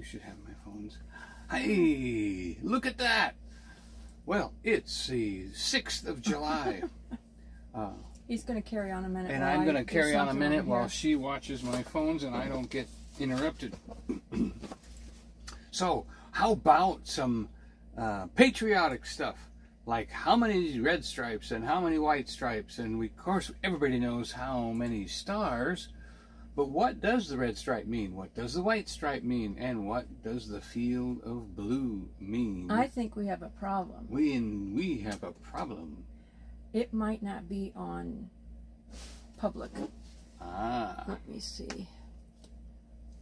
You should have my phones. Hey, look at that. Well, it's the 6th of July. He's going to carry on a minute. And I'm going to carry on a minute while she watches my phones and I don't get interrupted. So, how about some patriotic stuff? Like how many red stripes and how many white stripes? And of course, everybody knows how many stars. But what does the red stripe mean? What does the white stripe mean? And what does the field of blue mean? I think we have a problem. We have a problem. It might not be on public. Ah. Let me see.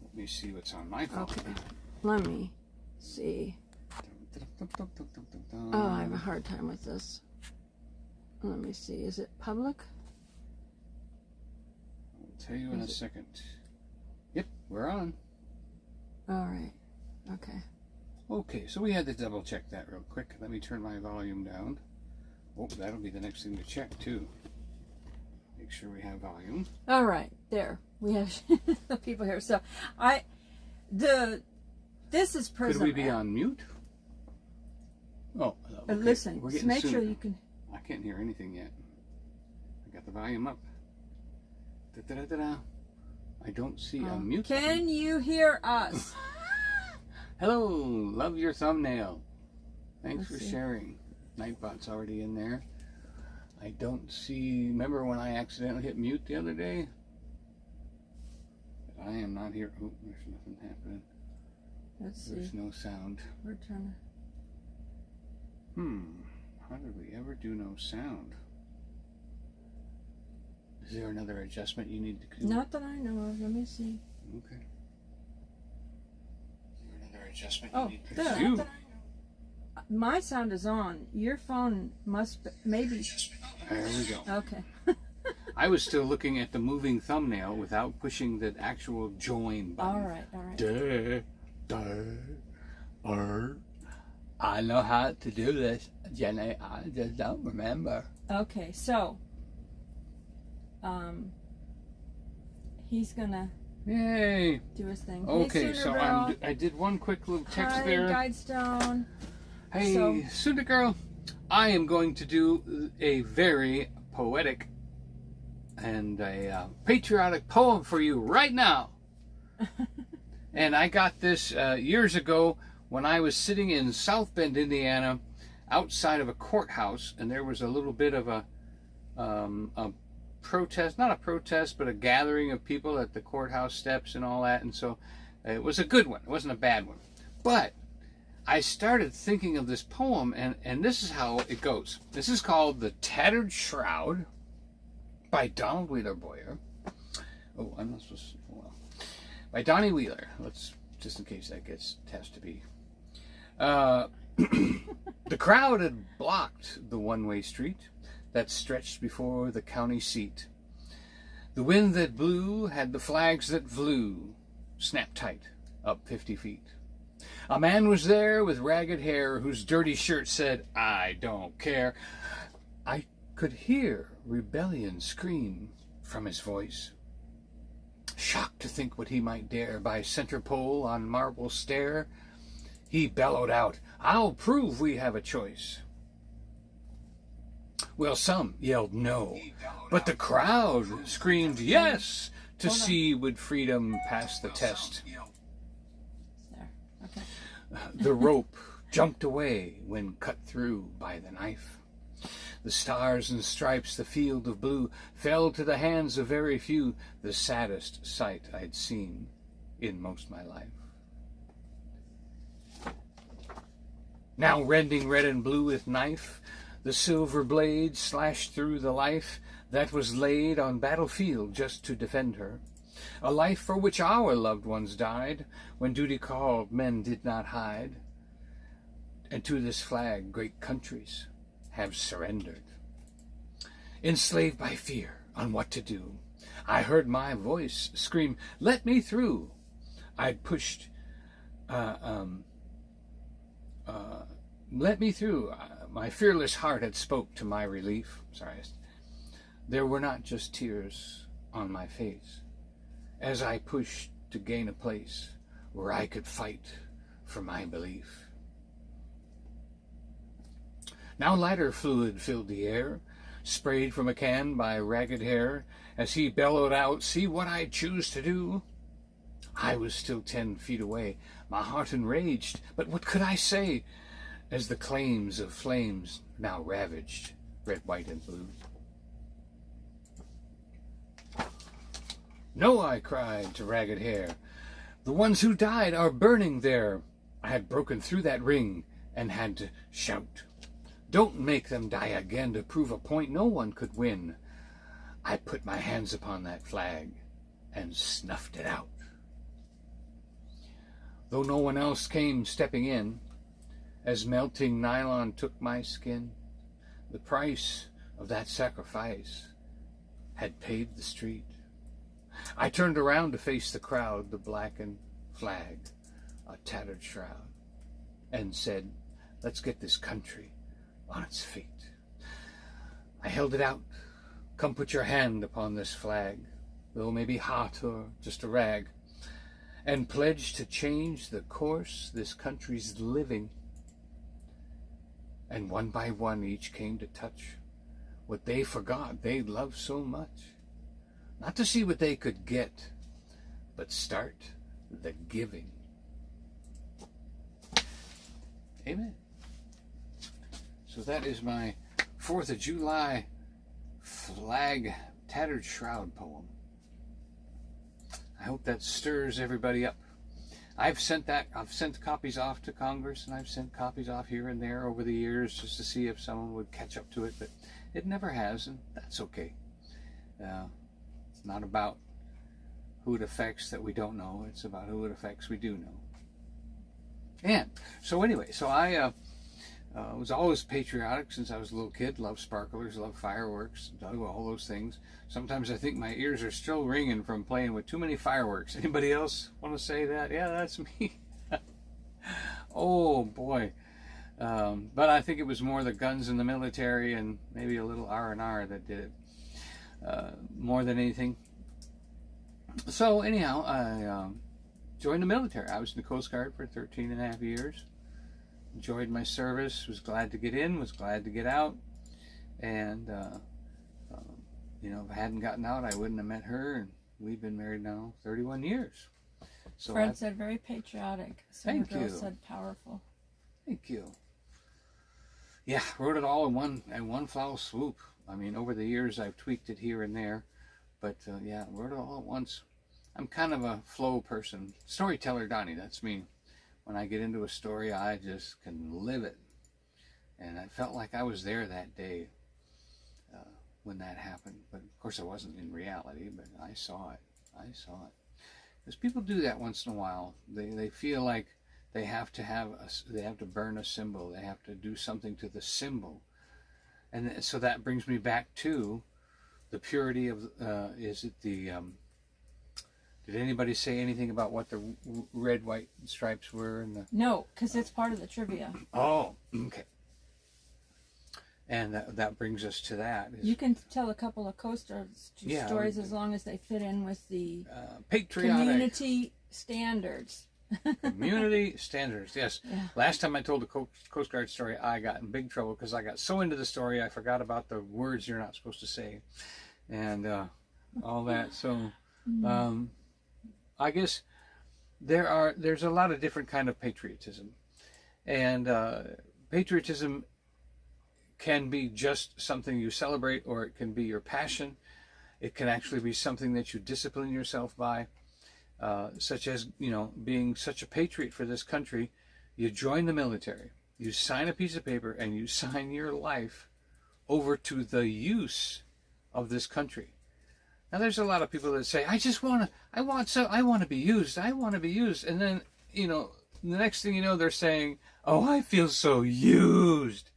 Let me see what's on my phone. Okay. Let me see. Oh, I have a hard time with this. Let me see. Is it public? I'll tell you in a second. Yep, we're on. All right. Okay. Okay, so we had to double check that real quick. Let me turn my volume down. Oh, that'll be the next thing to check too. Make sure we have volume. All right, there we have people here. So, this is Prism. Could we be on mute? Oh, okay. Listen, We're getting make soon. sure you can. I can't hear anything yet. I got the volume up. Da, da, da, da, da. I don't see a mute. Can you hear us? Hello, love your thumbnail. Thanks Let's for see. sharing. Nightbot's already in there. I don't see. Remember when I accidentally hit mute the other day? I am not here. Oh, there's nothing happening. Let's see. There's no sound. We're trying How did we ever do no sound? Is there another adjustment you need to do? Not that I know of. Let me see. Okay. Is there another adjustment Oh, you need to there. do? My sound is on. Your phone must be, maybe. There we go. Okay. I was still looking at the moving thumbnail without pushing the actual join button. All right. All right. I know how to do this, Jenny. I just don't remember. Okay. So, he's gonna Yay. do his thing. Okay, hey, so Girl. I did one quick little text Hi, there. Guidestone. Hey, So- Sunda Girl, I am going to do a very poetic and a patriotic poem for you right now. And I got this years ago when I was sitting in South Bend, Indiana, outside of a courthouse, and there was a little bit of a protest, not a protest, but a gathering of people at the courthouse steps and all that, and so it was a good one. It wasn't a bad one. But I started thinking of this poem, and this is how it goes. This is called The Tattered Shroud by Donald Wheeler Boyer. Oh, I'm not supposed to, well, by Donnie Wheeler. Let's, just in case that has to be. The crowd had blocked the one-way street that stretched before the county seat. The wind that blew had the flags that flew snapped tight up 50 feet. A man was there with ragged hair whose dirty shirt said, "I don't care." I could hear rebellion scream from his voice. Shocked to think what he might dare by center pole on marble stair, he bellowed out, "I'll prove we have a choice." Well, some yelled no, but the crowd screamed yes to see would freedom pass the test. There. Okay. The rope jumped away when cut through by the knife. The stars and stripes, the field of blue, fell to the hands of very few, the saddest sight I'd seen in most my life. Now rending red and blue with knife, the silver blade slashed through the life that was laid on battlefield just to defend her. A life for which our loved ones died, when duty called, men did not hide. And to this flag great countries have surrendered. Enslaved by fear on what to do, I heard my voice scream, "Let me through." I'd pushed, let me through. My fearless heart had spoke to my relief. Sorry. There were not just tears on my face as I pushed to gain a place where I could fight for my belief. Now lighter fluid filled the air, sprayed from a can by Ragged Hair, as he bellowed out, "See what I choose to do." I was still 10 feet away, my heart enraged, but what could I say, as the claims of flames now ravaged red, white, and blue? "No," I cried to Ragged Hair, "the ones who died are burning there." I had broken through that ring and had to shout, "Don't make them die again to prove a point no one could win." I put my hands upon that flag and snuffed it out. Though no one else came stepping in, as melting nylon took my skin, the price of that sacrifice had paved the street. I turned around to face the crowd, the blackened flag, a tattered shroud, and said, "Let's get this country on its feet." I held it out. "Come put your hand upon this flag, though maybe hot or just a rag, and pledge to change the course this country's living." And one by one each came to touch what they forgot they loved so much, not to see what they could get, but start the giving. Amen. So that is my 4th of July flag tattered shroud poem. I hope that stirs everybody up. I've sent copies off to Congress, and I've sent copies off here and there over the years just to see if someone would catch up to it, but it never has, and that's okay. It's not about who it affects that we don't know. It's about who it affects we do know. And so anyway, so I was always patriotic since I was a little kid. Loved sparklers, loved fireworks, all those things. Sometimes I think my ears are still ringing from playing with too many fireworks. Anybody else want to say that? Yeah, that's me. Oh boy. But I think it was more the guns in the military and maybe a little R&R that did it more than anything. So anyhow, I joined the military. I was in the Coast Guard for 13 and a half years. Enjoyed my service, was glad to get in, was glad to get out, and you know, if I hadn't gotten out, I wouldn't have met her, and we've been married now 31 years. So Fred said very patriotic. Thank Girl you. said powerful. Thank you. Yeah, wrote it all in one foul swoop. I mean, over the years I've tweaked it here and there, but yeah, wrote it all at once. I'm kind of a flow person. Storyteller Donny, that's me. When I get into a story, I just can live it. And I felt like I was there that day when that happened. But of course I wasn't in reality, but I saw it. I saw it. Because people do that once in a while. They feel like they have to burn a symbol. They have to do something to the symbol. And so that brings me back to the purity of, is it the, did anybody say anything about what the red, white stripes were? And the, no, because it's part of the trivia. Oh, okay. And that brings us to that. You can tell a couple of Coast Guard stories as long as they fit in with the patriotic community standards. Community standards, yes. Yeah. Last time I told the Coast Guard story, I got in big trouble because I got so into the story I forgot about the words you're not supposed to say, and all that. So, I guess there's a lot of different kind of patriotism, and patriotism can be just something you celebrate, or it can be your passion. It can actually be something that you discipline yourself by. Such as, you know, being such a patriot for this country, you join the military, you sign a piece of paper, and you sign your life over to the use of this country. Now, there's a lot of people that say, I want to be used, and then, you know, the next thing you know, they're saying, oh, I feel so used.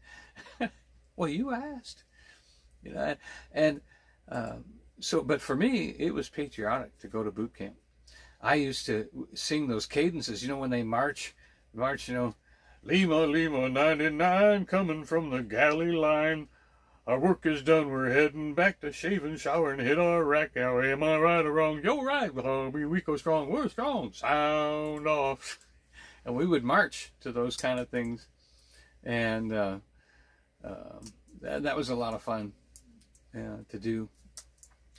Well, you asked, you know, and so, but for me, it was patriotic to go to boot camp. I used to sing those cadences, you know, when they march, you know, Lima, Lima, 99, coming from the galley line. Our work is done, we're heading back to shave and shower and hit our rack. Now, am I right or wrong? You're right, we go strong, we're strong. Sound off. And we would march to those kind of things. And that was a lot of fun to do.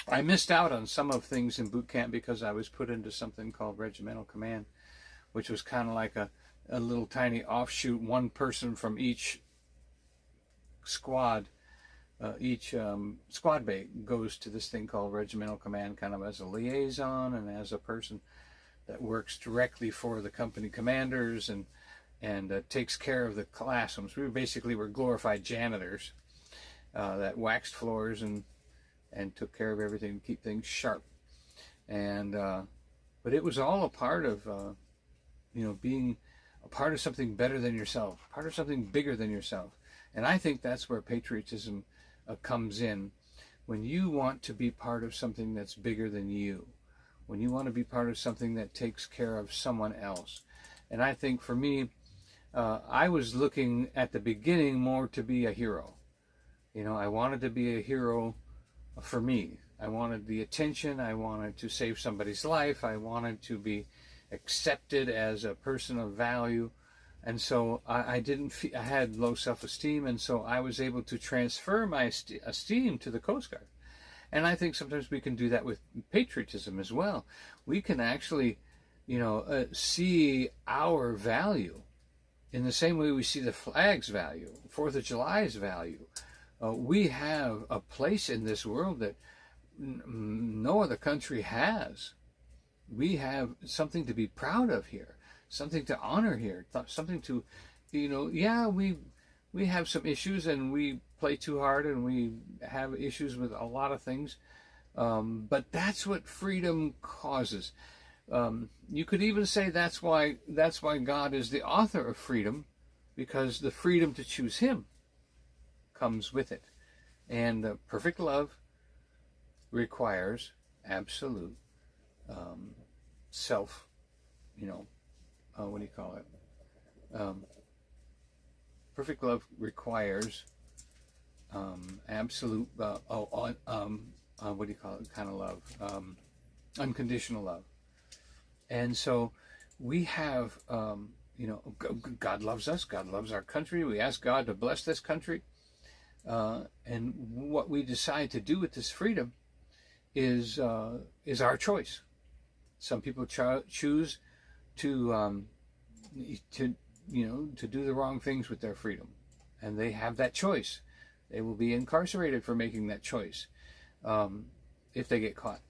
I missed out on some of things in boot camp because I was put into something called Regimental Command, which was kind of like a little tiny offshoot, one person from each squad. Each squad mate goes to this thing called Regimental Command kind of as a liaison and as a person that works directly for the company commanders and takes care of the classrooms. We were glorified janitors that waxed floors and took care of everything to keep things sharp. And but it was all a part of being a part of something better than yourself, part of something bigger than yourself. And I think that's where patriotism comes in, when you want to be part of something that's bigger than you, when you want to be part of something that takes care of someone else. And I think for me, I was looking at the beginning more to be a hero. I wanted to be a hero for me. I wanted the attention. I wanted to save somebody's life. I wanted to be accepted as a person of value. And so I had low self-esteem, and so I was able to transfer my esteem to the Coast Guard. And I think sometimes we can do that with patriotism as well. We can actually, see our value in the same way we see the flag's value, 4th of July's value. We have a place in this world that no other country has. We have something to be proud of here. Something to honor here, something to, we have some issues and we play too hard and we have issues with a lot of things, but that's what freedom causes. You could even say that's why God is the author of freedom, because the freedom to choose Him comes with it. And perfect love requires absolute self, what do you call it? Perfect love requires absolute, what do you call it? Kind of love, unconditional love. And so we have, God loves us. God loves our country. We ask God to bless this country. And what we decide to do with this freedom is our choice. Some people choose to do the wrong things with their freedom, and they have that choice. They will be incarcerated for making that choice if they get caught.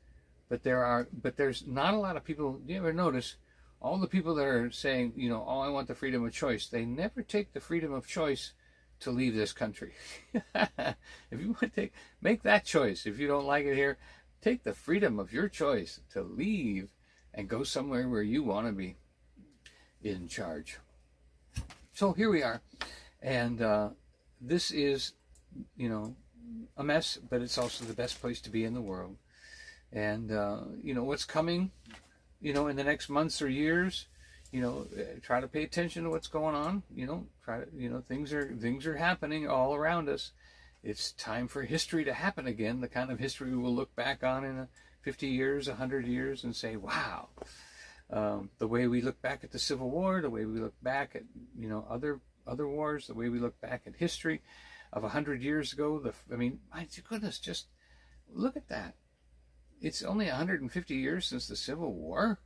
But there's not a lot of people. Do you ever notice all the people that are saying, oh, I want the freedom of choice? They never take the freedom of choice to leave this country. If you want to make that choice, if you don't like it here, take the freedom of your choice to leave and go somewhere where you want to be in charge. So here we are, and this is, a mess, but it's also the best place to be in the world. And what's coming, in the next months or years, try to pay attention to what's going on. Things are happening all around us. It's time for history to happen again, the kind of history we'll look back on in 50 years, 100 years, and say, wow. The way we look back at the Civil War, the way we look back at, other wars, the way we look back at history of 100 years ago. My goodness, just look at that. It's only 150 years since the Civil War.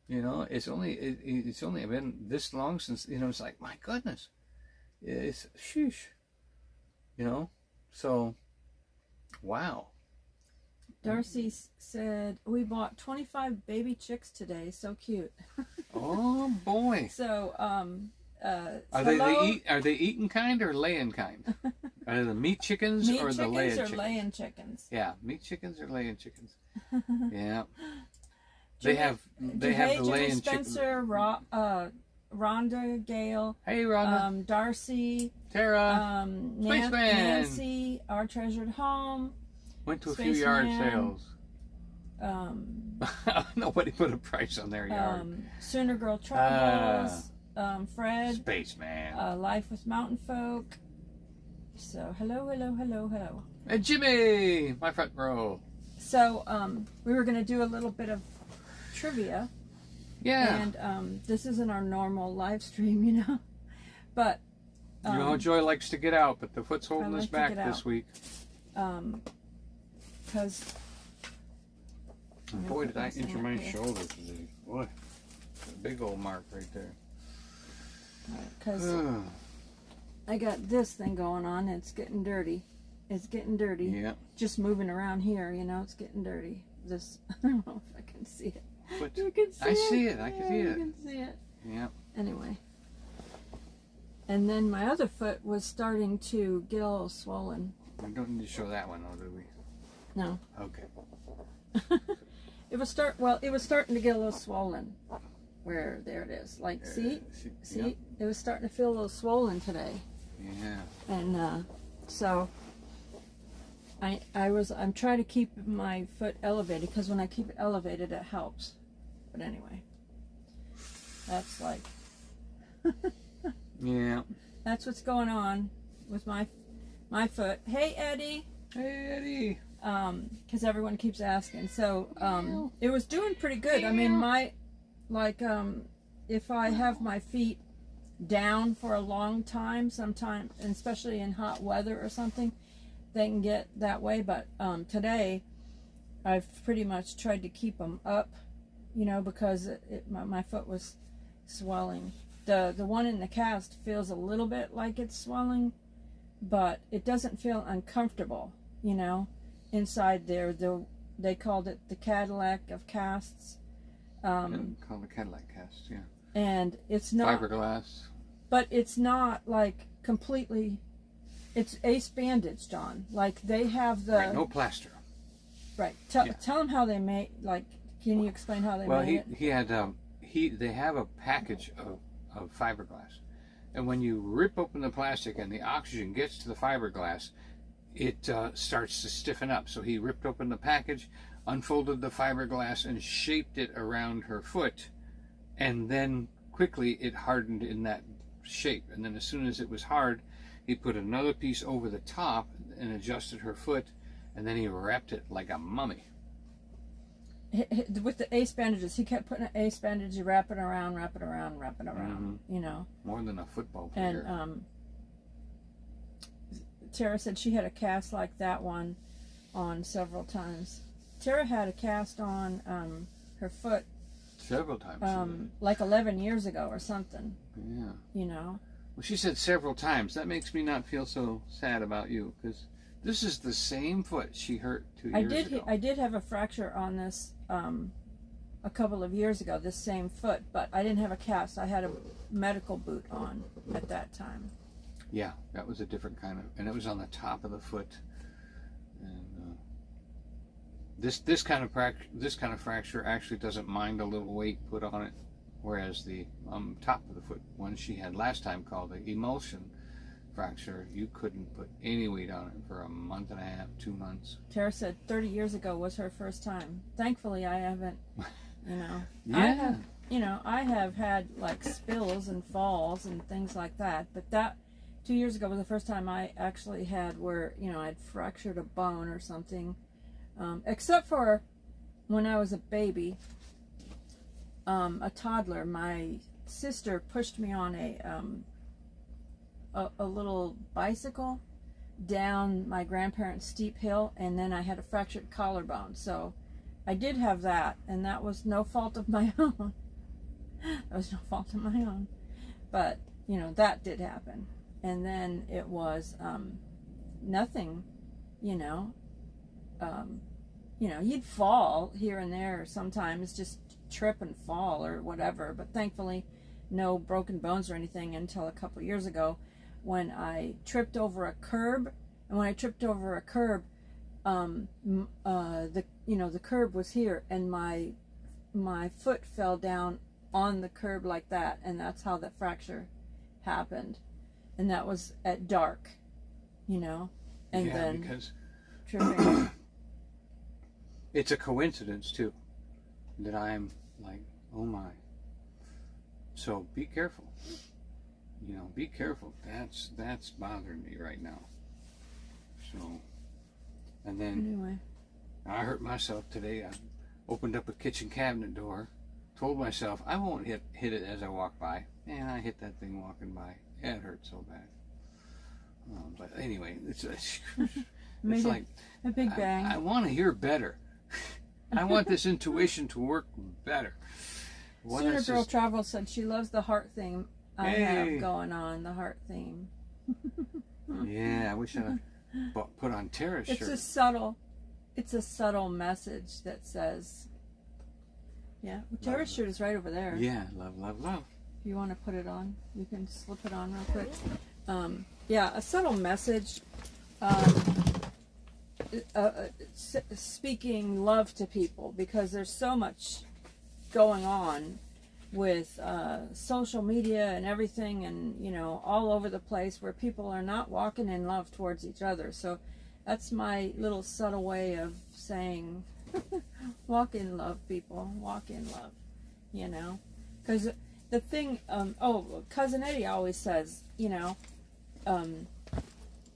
It's only been this long since, it's like, my goodness. It's, sheesh. So, wow. Darcy said, we bought 25 baby chicks today. So cute. Oh, boy. So, are they eating kind or laying kind? Are they the meat chickens or the laying chickens? Laying chickens. Yeah, meat chickens or laying chickens. Yeah. They have the laying chickens. Spencer, Rhonda, Gail. Hey, Rhonda. Darcy. Tara. Nancy, Our Treasured Home. Went to a few yard sales. Nobody put a price on their yard. Sooner Girl Troubles. Fred. Spaceman. Life with Mountain Folk. So, hello, hello, hello, hello. And Jimmy, my front row. So, we were going to do a little bit of trivia. Yeah. And this isn't our normal live stream, you know. But you know, Joy likes to get out, but the foot's holding us back this week. Because. Boy, did I injure my shoulder today. Boy, a big old mark right there. Because I got this thing going on. It's getting dirty. It's getting dirty. Yeah. Just moving around here, you know, it's getting dirty. This, I don't know if I can see it. But you can see I it. see it. I can see it. You can see it. Yeah. Anyway. And then my other foot was starting to get a little swollen. We don't need to show that one, though, do we? No. Okay. It was starting to get a little swollen. There it is. Like, see? Yep. It was starting to feel a little swollen today. Yeah. And so I'm trying to keep my foot elevated, because when I keep it elevated, it helps. But anyway, that's like yeah. That's what's going on with my foot. Hey, Eddie. Hey, Eddie. Because everyone keeps asking. So it was doing pretty good. I mean, if I have my feet down for a long time, sometimes, and especially in hot weather or something, they can get that way. But today, I've pretty much tried to keep them up, you know, because my foot was swelling. The one in the cast feels a little bit like it's swelling, but it doesn't feel uncomfortable, you know. Inside there, they called it the Cadillac of casts. Called the Cadillac cast, yeah. And it's not fiberglass, but it's not like completely. It's ace bandage, John. Like they have the right, no plaster. Right. Tell them how they make. Like, can you explain how they made it? He had they have a package of fiberglass, and when you rip open the plastic and the oxygen gets to the fiberglass, it starts to stiffen up. So he ripped open the package, unfolded the fiberglass, and shaped it around her foot, and then quickly it hardened in that shape. And then as soon as it was hard, he put another piece over the top and adjusted her foot, and then he wrapped it like a mummy. With the ace bandages, he kept putting an ace bandage, you wrap it around, you know. More than a football player. And Tara said she had a cast like that one on several times. Tara had a cast on her foot several times. Like 11 years ago or something. Yeah. You know. Well, she said several times. That makes me not feel so sad about you, because this is the same foot she hurt 2 years ago. I did have a fracture on this a couple of years ago, this same foot, but I didn't have a cast. I had a medical boot on at that time. Yeah, that was a different kind of, and it was on the top of the foot. And this kind of fracture actually doesn't mind a little weight put on it, whereas the top of the foot one she had last time, called the emulsion fracture, you couldn't put any weight on it for a month and a half, 2 months. Tara said 30 years ago was her first time. Thankfully, I haven't, you know. Yeah. I have had like spills and falls and things like that, but that 2 years ago was the first time I actually had where, you know, I'd fractured a bone or something. Except for when I was a baby, a toddler, my sister pushed me on a little bicycle down my grandparents' steep hill, and then I had a fractured collarbone. So I did have that, and that was no fault of my own. That was no fault of my own. But, you know, that did happen. And then it was nothing, you know. You'd fall here and there sometimes, just trip and fall or whatever. But thankfully, no broken bones or anything until a couple years ago, when I tripped over a curb. And when I tripped over a curb, the curb was here, and my foot fell down on the curb like that, and that's how the fracture happened. And that was at dark, you know. And then because tripping. It's a coincidence too that I'm like, oh my. So be careful. You know, be careful. That's bothering me right now. So, and then Anyway. I hurt myself today. I opened up a kitchen cabinet door, told myself I won't hit it as I walk by, and I hit that thing walking by. Yeah, it hurt so bad. But anyway, it's like a big bang. I want to hear better. I want this intuition to work better. Sooner Girl Travel said she loves the heart theme I have going on, the heart theme. Yeah, I wish I put on Tara's shirt. It's a subtle message that says, yeah, Tara's shirt is right over there. Yeah, love, love, love. If you want to put it on, you can slip it on real quick. Yeah, a subtle message, speaking love to people, because there's so much going on with social media and everything, and all over the place, where people are not walking in love towards each other. So that's my little subtle way of saying walk in love, people, walk in love, because the thing, Cousin Eddie always says,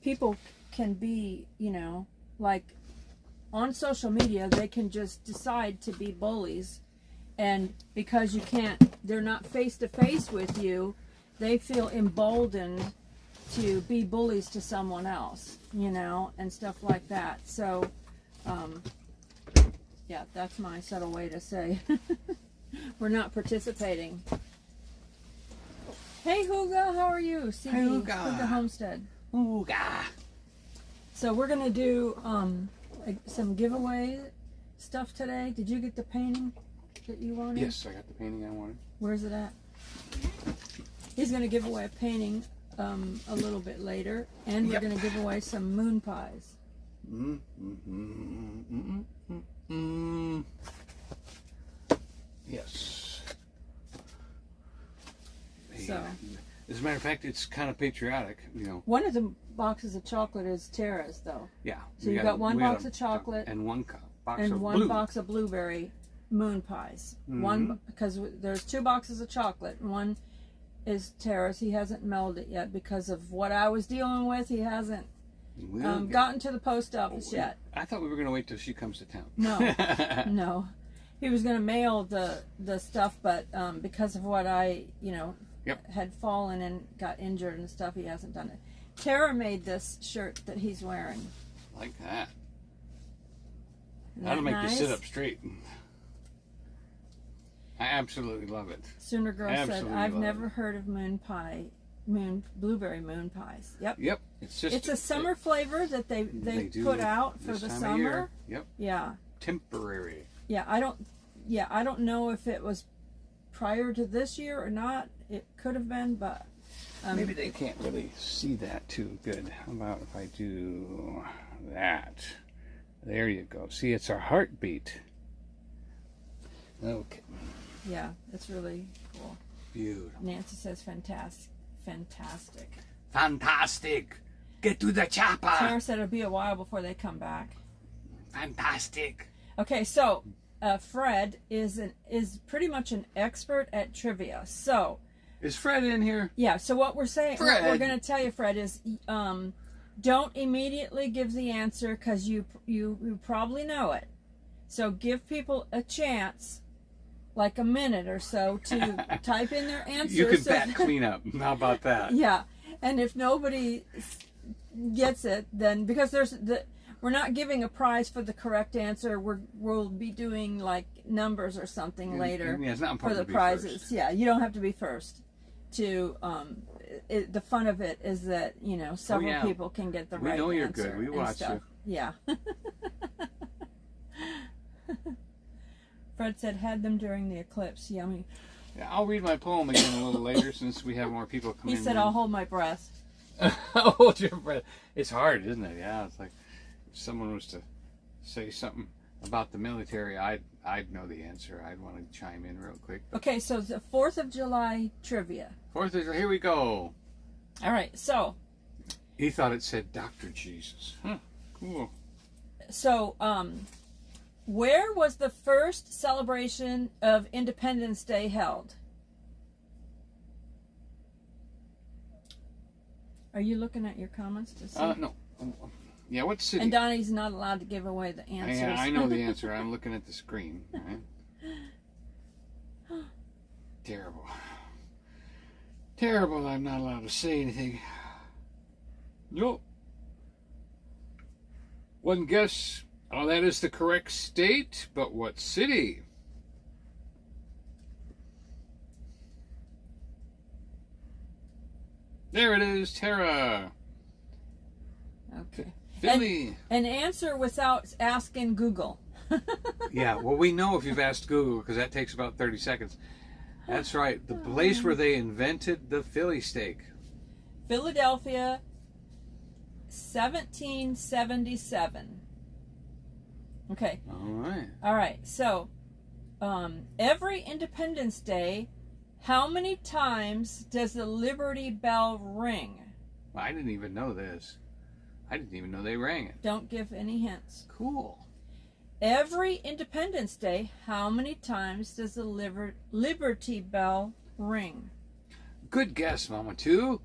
people can be, like on social media, they can just decide to be bullies, and because they're not face to face with you, they feel emboldened to be bullies to someone else, and stuff like that. So, yeah, that's my subtle way to say we're not participating. Hey, Hooga, how are you? Hey, Hooga. Hooga Homestead. Hooga. So we're going to do some giveaway stuff today. Did you get the painting that you wanted? Yes, I got the painting I wanted. Where's it at? He's going to give away a painting a little bit later, and we're going to give away some moon pies. Yes. So, as a matter of fact, it's kind of patriotic, One of the boxes of chocolate is Tara's, though. Yeah. So you got one box of chocolate and one box of blueberry moon pies. One, because there's 2 boxes of chocolate. One is Tara's. He hasn't mailed it yet because of what I was dealing with. He hasn't gotten to the post office yet. I thought we were going to wait till she comes to town. No, no. He was going to mail the stuff, but because of what I, had fallen and got injured and stuff, he hasn't done it. Tara made this shirt that he's wearing. Like that. Isn't That'll make nice? you sit up straight. I absolutely love it. Sooner Girl said, I've never heard of blueberry moon pies. Yep. Yep. It's a summer flavor that they put out for the summer. Yep. Yeah. Temporary. Yeah, I don't know if it was prior to this year or not. It could have been, but maybe they can't really see that too good. How about if I do that? There you go. See, it's our heartbeat. Okay. Yeah, it's really cool. Beautiful. Nancy says fantastic. Fantastic. Get to the chopper. Tara said it'll be a while before they come back. Fantastic. Okay, so Fred is pretty much an expert at trivia. So is Fred in here? Yeah. So what we're saying, what we're going to tell you, Fred, is don't immediately give the answer because you probably know it. So give people a chance, like a minute or so, to type in their answer. You can bat clean up. How about that? Yeah. And if nobody gets it, then because we're not giving a prize for the correct answer. We'll be doing like numbers or something later it's not for the prizes. First. Yeah, you don't have to be first. The fun of it is that several people can get the right answer. We know you're good. We watch you. Yeah. Fred said had them during the eclipse. Yummy. Yeah, I'll read my poem again a little later since we have more people coming in. He said I'll hold my breath. Hold your breath. It's hard, isn't it? Yeah, it's like if someone was to say something about the military, I'd know the answer. I'd want to chime in real quick. Okay, so the 4th of July trivia. 4th of July, here we go. All right, so. He thought it said Dr. Jesus. Huh, cool. So, where was the first celebration of Independence Day held? Are you looking at your comments to see? No. Yeah, what city? And Donnie's not allowed to give away the answers. Yeah, I know the answer. I'm looking at the screen. Right? Terrible. Terrible, I'm not allowed to say anything. Nope. One guess. Oh, that is the correct state, but what city? There it is, Tara. Okay. Philly. And answer without asking Google. Yeah, well, we know if you've asked Google, because that takes about 30 seconds. That's right, the place where they invented the Philly steak. Philadelphia, 1777. Okay. All right. So, every Independence Day, how many times does the Liberty Bell ring? Well, I didn't even know this. I didn't even know they rang it. Don't give any hints. Cool. Every Independence Day, how many times does the Liberty Bell ring? Good guess, Mama, too.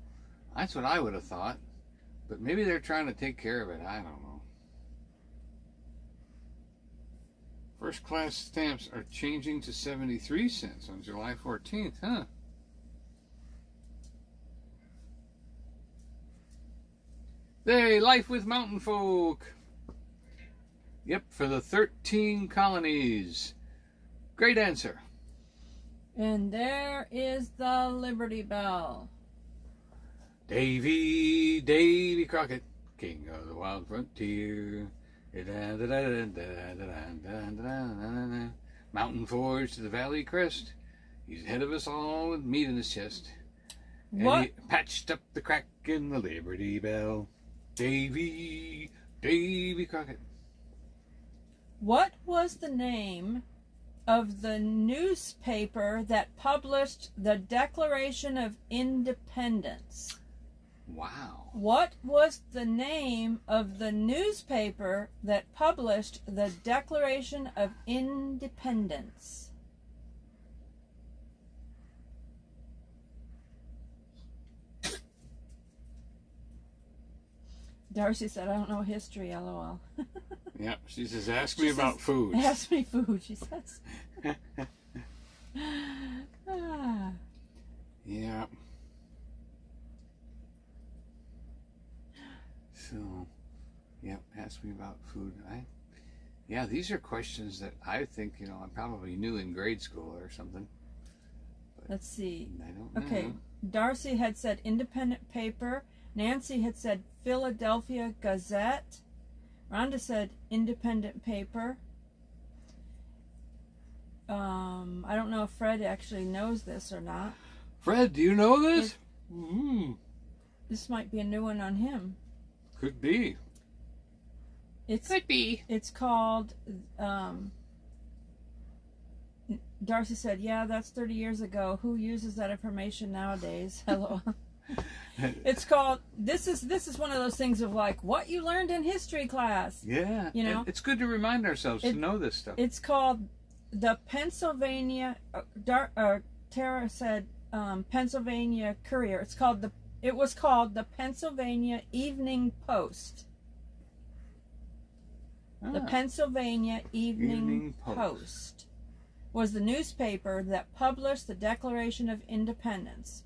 That's what I would have thought. But maybe they're trying to take care of it. I don't know. First class stamps are changing to 73 cents on July 14th, huh? Hey, Life with Mountain Folk. Yep, for the 13 colonies. Great answer. And there is the Liberty Bell. Davy Crockett, king of the wild frontier. Mountain forge to the valley crest. He's ahead of us all with meat in his chest. And he patched up the crack in the Liberty Bell. Davy Crockett. What was the name of the newspaper that published the Declaration of Independence? Wow. What was the name of the newspaper that published the Declaration of Independence? Darcy said, I don't know history, LOL. Yeah, she says, ask me about food. Ask me food, she says. Yeah. So, yep, ask me about food. Yeah, these are questions that I think, I probably knew in grade school or something. Let's see. I don't know. Okay, Darcy had said independent paper. Nancy had said Philadelphia Gazette. Rhonda said independent paper. I don't know if Fred actually knows this or not. Fred, do you know this? This might be a new one on him. Could be. Could be. It's called, Darcy said, yeah, that's 30 years ago. Who uses that information nowadays? Hello. It's called, this is one of those things of like, what you learned in history class. Yeah. It's good to remind ourselves to know this stuff. It's called the Pennsylvania, Tara said Pennsylvania Courier. It was called the Pennsylvania Evening Post. The Pennsylvania Evening Post was the newspaper that published the Declaration of Independence.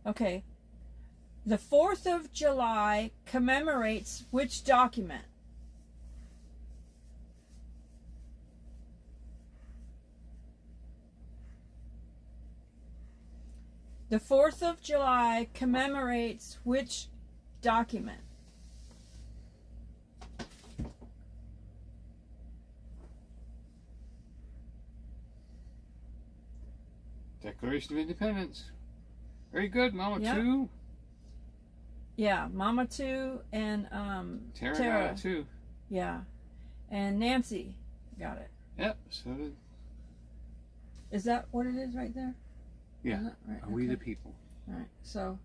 Okay. The 4th of July commemorates which document? The 4th of July commemorates which document? Declaration of Independence. Very good, Mama Yep. 2. Yeah, Mama 2 and Tara got it too. Yeah. And Nancy got it. Yep, so did. Is that what it is right there? Yeah. Right, We the okay. people. All right. So,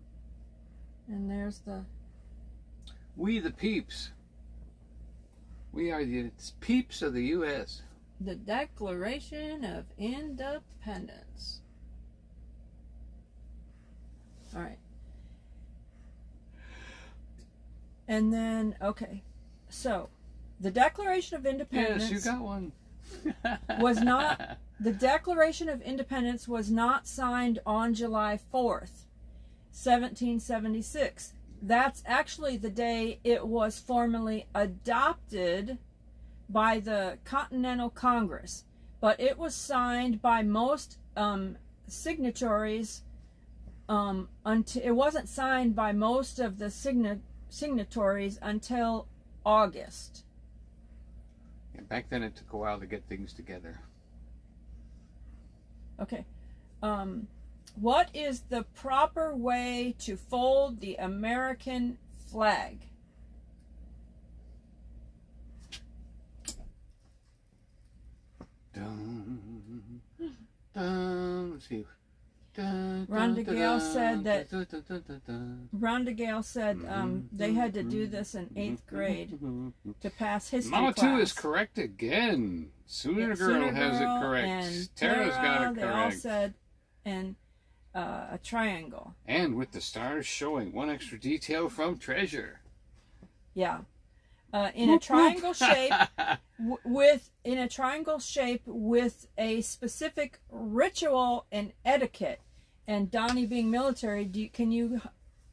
and there's the. We the peeps. We are the peeps of the U.S. The Declaration of Independence. All right. And then, okay. So, the Declaration of Independence. Yes, you got one. Was not. The Declaration of Independence was not signed on July 4th, 1776. That's actually the day it was formally adopted by the Continental Congress, but it was signed by most signatories. Until it wasn't signed by most of the signatories until August. Yeah, back then it took a while to get things together. Okay. What is the proper way to fold the American flag? Dun, dun, let's see. Rhonda Gale said that they had to do this in 8th grade to pass history Mama class. 2 is correct again. Sooner Girl has it correct. And Tara's got it correct. They all said, and a triangle. And with the stars showing, one extra detail from Treasure. Yeah. In a triangle shape with a specific ritual and etiquette. And Donnie, being military, can you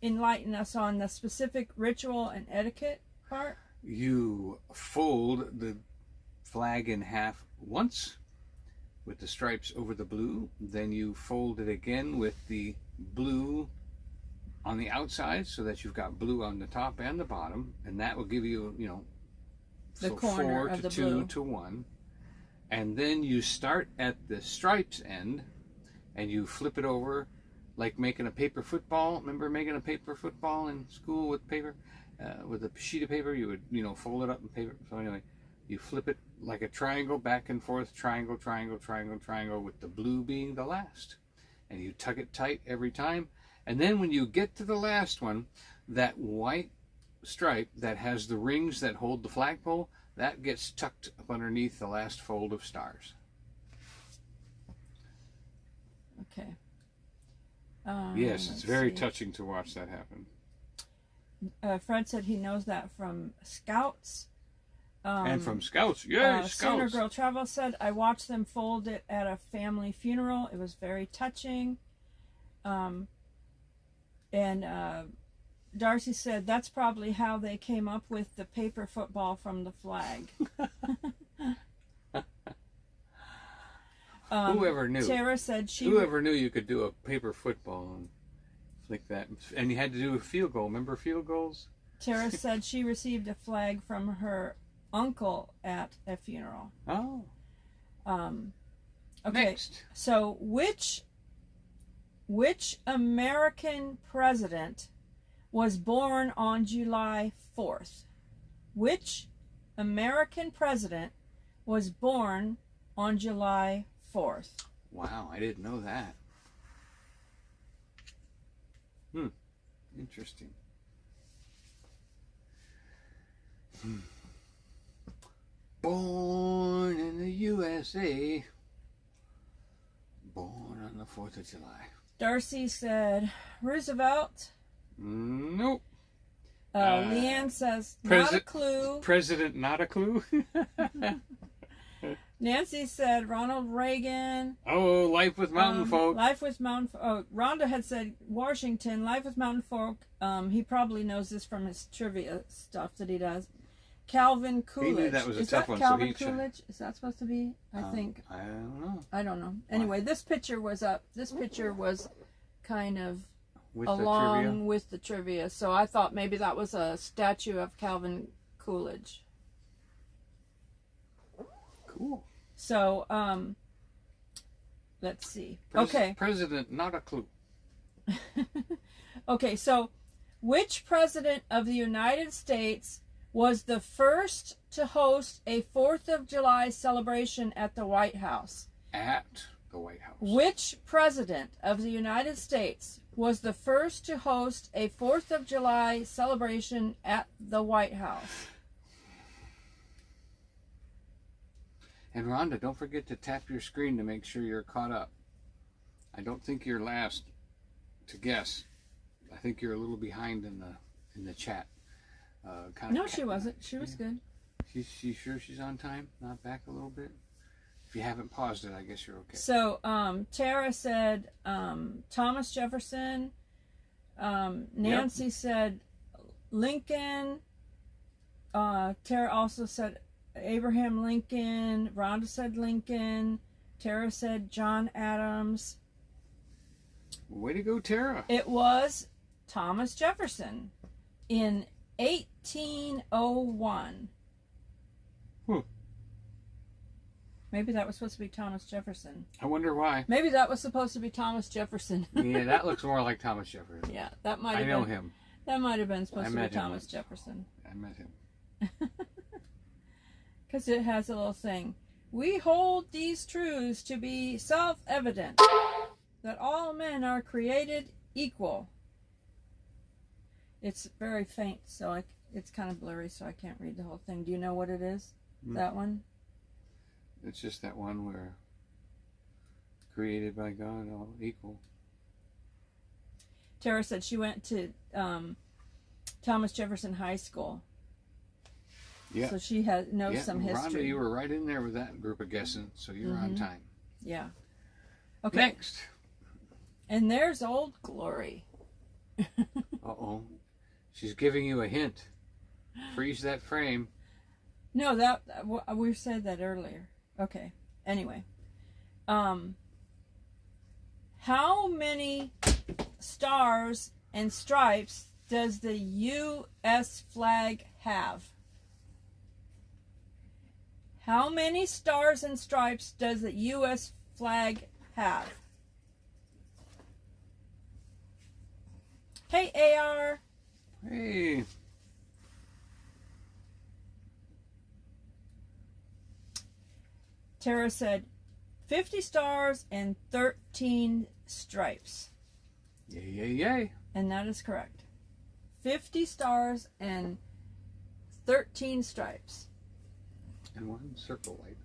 enlighten us on the specific ritual and etiquette part? You fold the flag in half once with the stripes over the blue, then you fold it again with the blue on the outside so that you've got blue on the top and the bottom, and that will give you, The so corner 4 of to the 2 blue. to 1. And then you start at the stripes end and you flip it over like making a paper football. Remember making a paper football in school with paper? With a sheet of paper, you would, fold it up in paper. So anyway, you flip it like a triangle, back and forth, triangle, triangle, triangle, triangle, with the blue being the last. And you tuck it tight every time. And then when you get to the last one, that white stripe that has the rings that hold the flagpole, that gets tucked up underneath the last fold of stars. Okay. Yes, it's very touching to watch that happen. Fred said he knows that from Scouts. And from Scouts, yay, Sooner Scouts. Girl Travel said, I watched them fold it at a family funeral. It was very touching. And Darcy said, that's probably how they came up with the paper football from the flag. Whoever knew? Tara said Whoever knew you could do a paper football and flick that, and you had to do a field goal. Remember field goals? Tara said she received a flag from her uncle at a funeral. Oh. Okay. Next. So which American president was born on July 4th? Which American president was born on July 4th? Wow, I didn't know that. Interesting. Born in the USA. Born on the 4th of July. Darcy said Roosevelt. Nope. Leanne says not a clue. President, not a clue. Nancy said Ronald Reagan. Oh, Life with Mountain Folk. Life with Mountain Folk. Oh, Rhonda had said Washington. Life with Mountain Folk. He probably knows this from his trivia stuff that he does. Calvin Coolidge. He knew that was a tough one, so Calvin he Coolidge? Is that supposed to be? I think. I don't know. I don't know. Anyway, this picture was up. This picture was kind of With along with the trivia. So I thought maybe that was a statue of Calvin Coolidge. Cool. So, let's see. Okay. President, not a clue. Okay, so which president of the United States was the first to host a 4th of July celebration at the White House? At the White House. Which president of the United States was the first to host a 4th of July celebration at the White House? And Rhonda, don't forget to tap your screen to make sure you're caught up. I don't think you're last to guess. I think you're a little behind in the chat. Kind No, of she wasn't. She was good. She's sure she's on time? Not back a little bit? If you haven't paused it, I guess you're okay. So, Tara said Thomas Jefferson. Nancy said Lincoln. Tara also said Abraham Lincoln. Rhonda said Lincoln. Tara said John Adams. Way to go, Tara. It was Thomas Jefferson in 1801. Maybe that was supposed to be Thomas Jefferson. I wonder why. Maybe that was supposed to be Thomas Jefferson. Yeah, that looks more like Thomas Jefferson. Yeah, that might have been. I know him. That might have been supposed to be met him Thomas once. Jefferson. I met him. Because it has a little thing. We hold these truths to be self-evident, that all men are created equal. It's very faint, so it's kind of blurry, so I can't read the whole thing. Do you know what it is? That one? It's just that one where created by God, all equal. Tara said she went to Thomas Jefferson High School. Yeah. So she knows some history. Rhonda, you were right in there with that group of guessing, so you're on time. Yeah. Okay. Next. And there's Old Glory. Uh-oh. She's giving you a hint. Freeze that frame. No, we said that earlier. Okay. Anyway. How many stars and stripes does the U.S. flag have? How many stars and stripes does the U.S. flag have? Hey, AR. Hey. Tara said 50 stars and 13 stripes. Yay, yay, yay. And that is correct. 50 stars and 13 stripes. And one circle light.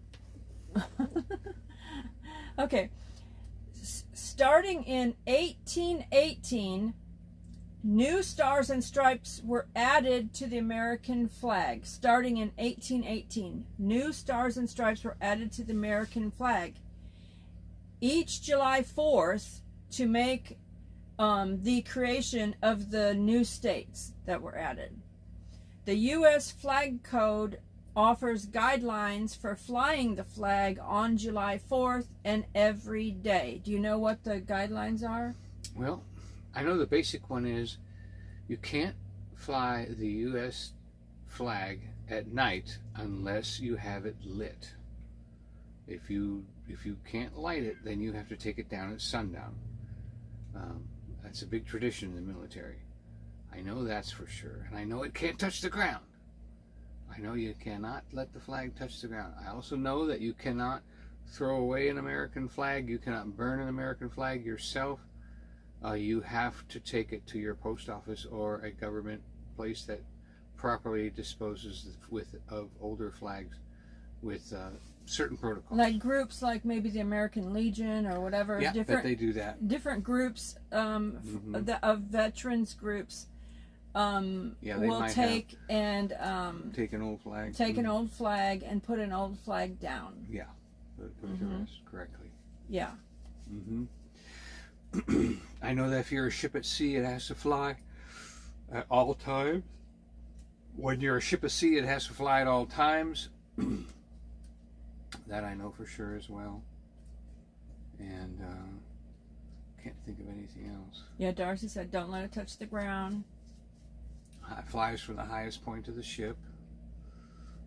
Okay. Starting in 1818, new stars and stripes were added to the American flag. Starting in 1818, new stars and stripes were added to the American flag. Each July 4th to make the creation of the new states that were added. The U.S. Flag Code offers guidelines for flying the flag on July 4th and every day. Do you know what the guidelines are? Well, I know the basic one is you can't fly the U.S. flag at night unless you have it lit. If you can't light it, then you have to take it down at sundown. That's a big tradition in the military. I know that's for sure. And I know it can't touch the ground. I know you cannot let the flag touch the ground. I also know that you cannot throw away an American flag. You cannot burn an American flag yourself. You have to take it to your post office or a government place that properly disposes of older flags with certain protocols. Like groups like maybe the American Legion or whatever. Yeah, different, they do that. Different groups of veterans groups will take and take an old flag. Take an old flag and put an old flag down. Yeah, put it to rest correctly. Yeah. I know that if you're a ship at sea, it has to fly at all times. When you're a ship at sea, it has to fly at all times. That I know for sure as well. And can't think of anything else. Yeah, Darcy said, don't let it touch the ground. It flies from the highest point of the ship.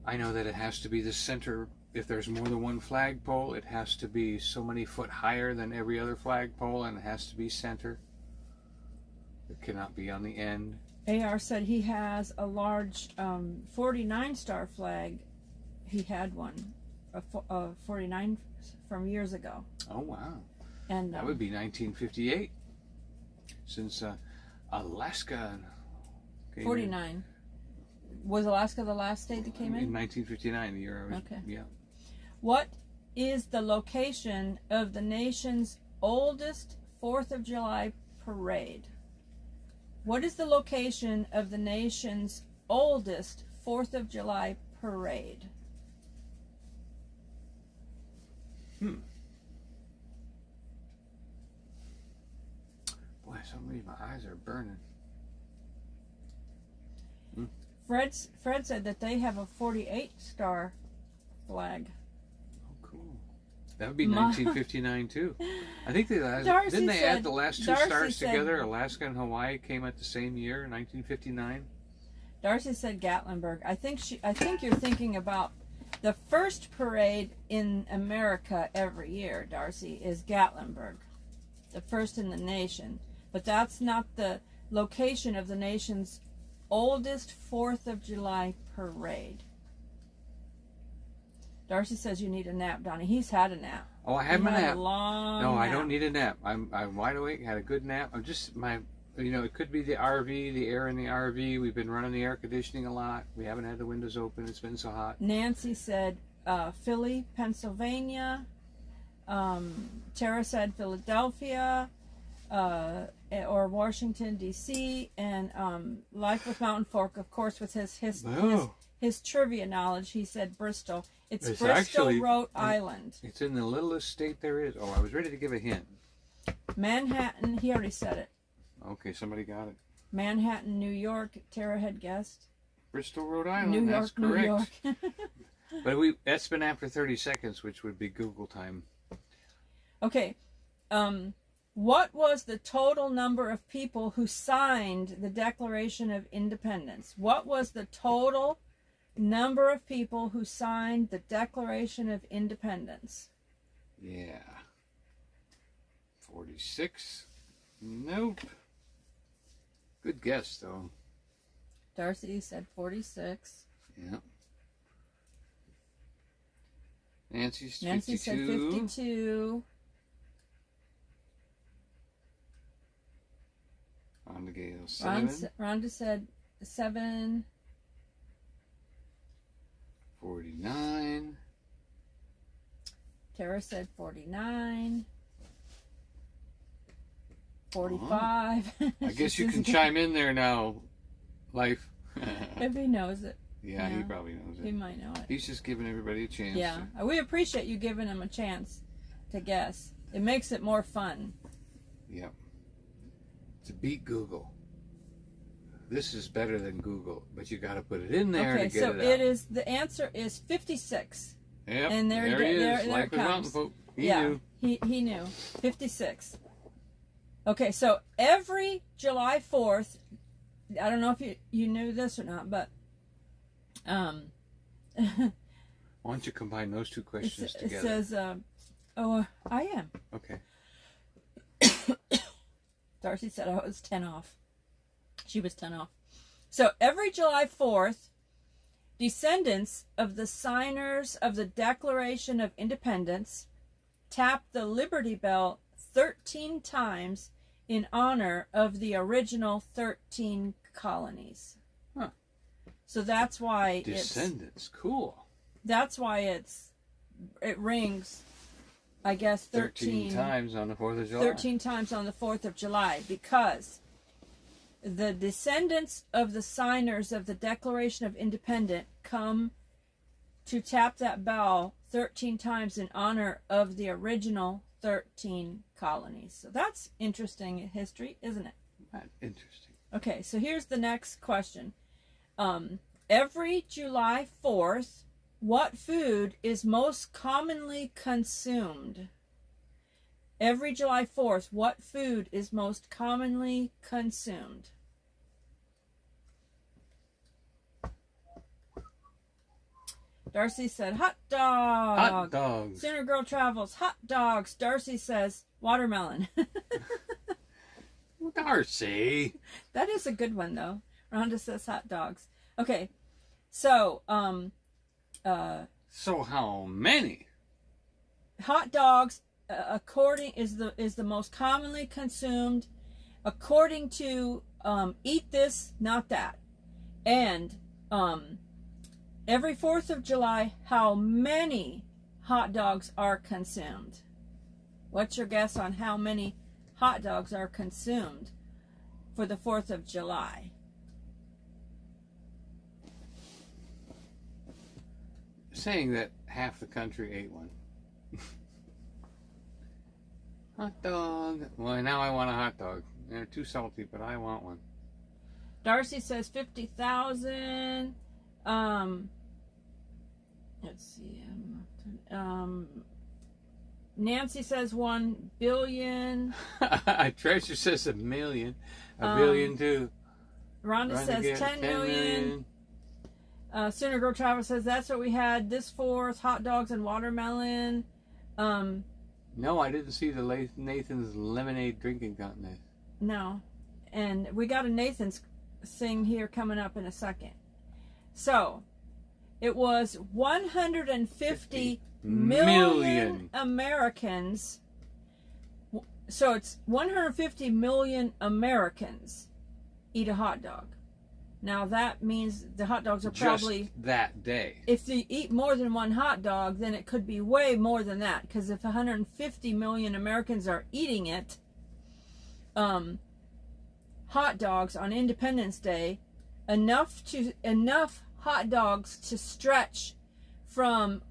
I know that it has to be the center. If there's more than one flagpole, it has to be so many foot higher than every other flagpole, and it has to be center. It cannot be on the end. AR said he has a large 49-star flag. He had one, a 49 from years ago. Oh, wow. And that would be 1958. Since Alaska... 49. Was Alaska the last state that came in? 1959, the year I was... Okay. Yeah. What is the location of the nation's oldest 4th of July parade? What is the location of the nation's oldest 4th of July parade? Boy, for some reason my eyes are burning. Fred said that they have a 48-star flag. Oh, cool. That would be 1959 too. I think didn't they add the last two stars together? Alaska and Hawaii came at the same year, 1959. Darcy said Gatlinburg. I think you're thinking about the first parade in America every year, Darcy, is Gatlinburg, the first in the nation. But that's not the location of the nation's oldest 4th of July parade. Darcy says you need a nap, Donnie. He's had a nap. Oh, I have a nap. No, I don't need a nap. I'm wide awake. Had a good nap. I'm just it could be the RV, the air in the RV. We've been running the air conditioning a lot. We haven't had the windows open. It's been so hot. Nancy said Philly, Pennsylvania. Tara said Philadelphia. Or Washington D.C. and Life with Mountain Fork, of course, with his trivia knowledge. He said Bristol. It's Bristol, actually, Rhode Island. It's in the littlest state there is. Oh, I was ready to give a hint. Manhattan. He already said it. Okay, somebody got it. Manhattan, New York. Tara had guessed. Bristol, Rhode Island. New York, that's correct. New York. But that's been after 30 seconds, which would be Google time. Okay. What was the total number of people who signed the Declaration of Independence? What was the total number of people who signed the Declaration of Independence? Yeah. 46? Nope. Good guess, though. Darcy said 46. Yeah. Nancy said 52. Rhonda Gale, 7. Rhonda said 7. 49. Tara said 49. 45. I guess you can chime in there now, Life. If he knows it. Yeah, he probably knows it. He might know it. He's just giving everybody a chance. Yeah, we appreciate you giving him a chance to guess. It makes it more fun. Yep. To beat Google. This is better than Google, but you got to put it in there to get it out. Okay, so the answer is 56. Yep, and there he is. There it comes. He knew. He knew. 56. Okay, so every July 4th, I don't know if you knew this or not, but why don't you combine those two questions together? It says, I am. Okay. Darcy said I was 10 off. She was 10 off. So every July 4th, descendants of the signers of the Declaration of Independence tap the Liberty Bell 13 times in honor of Descendants, 13 colonies. Huh. So that's why cool. That's why it rings, I guess, 13 times on the 4th of July. 13 times on the 4th of July, because the descendants of the signers of the Declaration of Independence come to tap that bell 13 times in honor of the original 13 colonies. So that's interesting history, isn't it? That's interesting. Okay, so here's the next question. Every July 4th, what food is most commonly consumed? Every July 4th, what food is most commonly consumed? Darcy said hot dog. Hot dogs. Sooner Girl Travels, hot dogs. Darcy says watermelon. Darcy. That is a good one, though. Rhonda says hot dogs. Okay, so so how many? Hot dogs, is the most commonly consumed, according to Eat This, Not That, and every 4th of July, how many hot dogs are consumed? What's your guess on how many hot dogs are consumed for the 4th of July? saying that half the country ate one. Hot dog. Well, now I want a hot dog. They're too salty, but I want one. Darcy says 50,000. Let's see. Nancy says 1 billion. Treasure says a million. A billion too. Rhonda says 10 million. Sooner Girl Travel says that's what we had this for, hot dogs and watermelon. No, I didn't see the Nathan's lemonade drinking contest. No. And we got a Nathan's thing here coming up in a second. So, it was 150 million Americans. So it's 150 million Americans eat a hot dog. Now that means the hot dogs are probably... Just that day. If they eat more than one hot dog, then it could be way more than that. Because if 150 million Americans are eating it, hot dogs on Independence Day, enough hot dogs to stretch from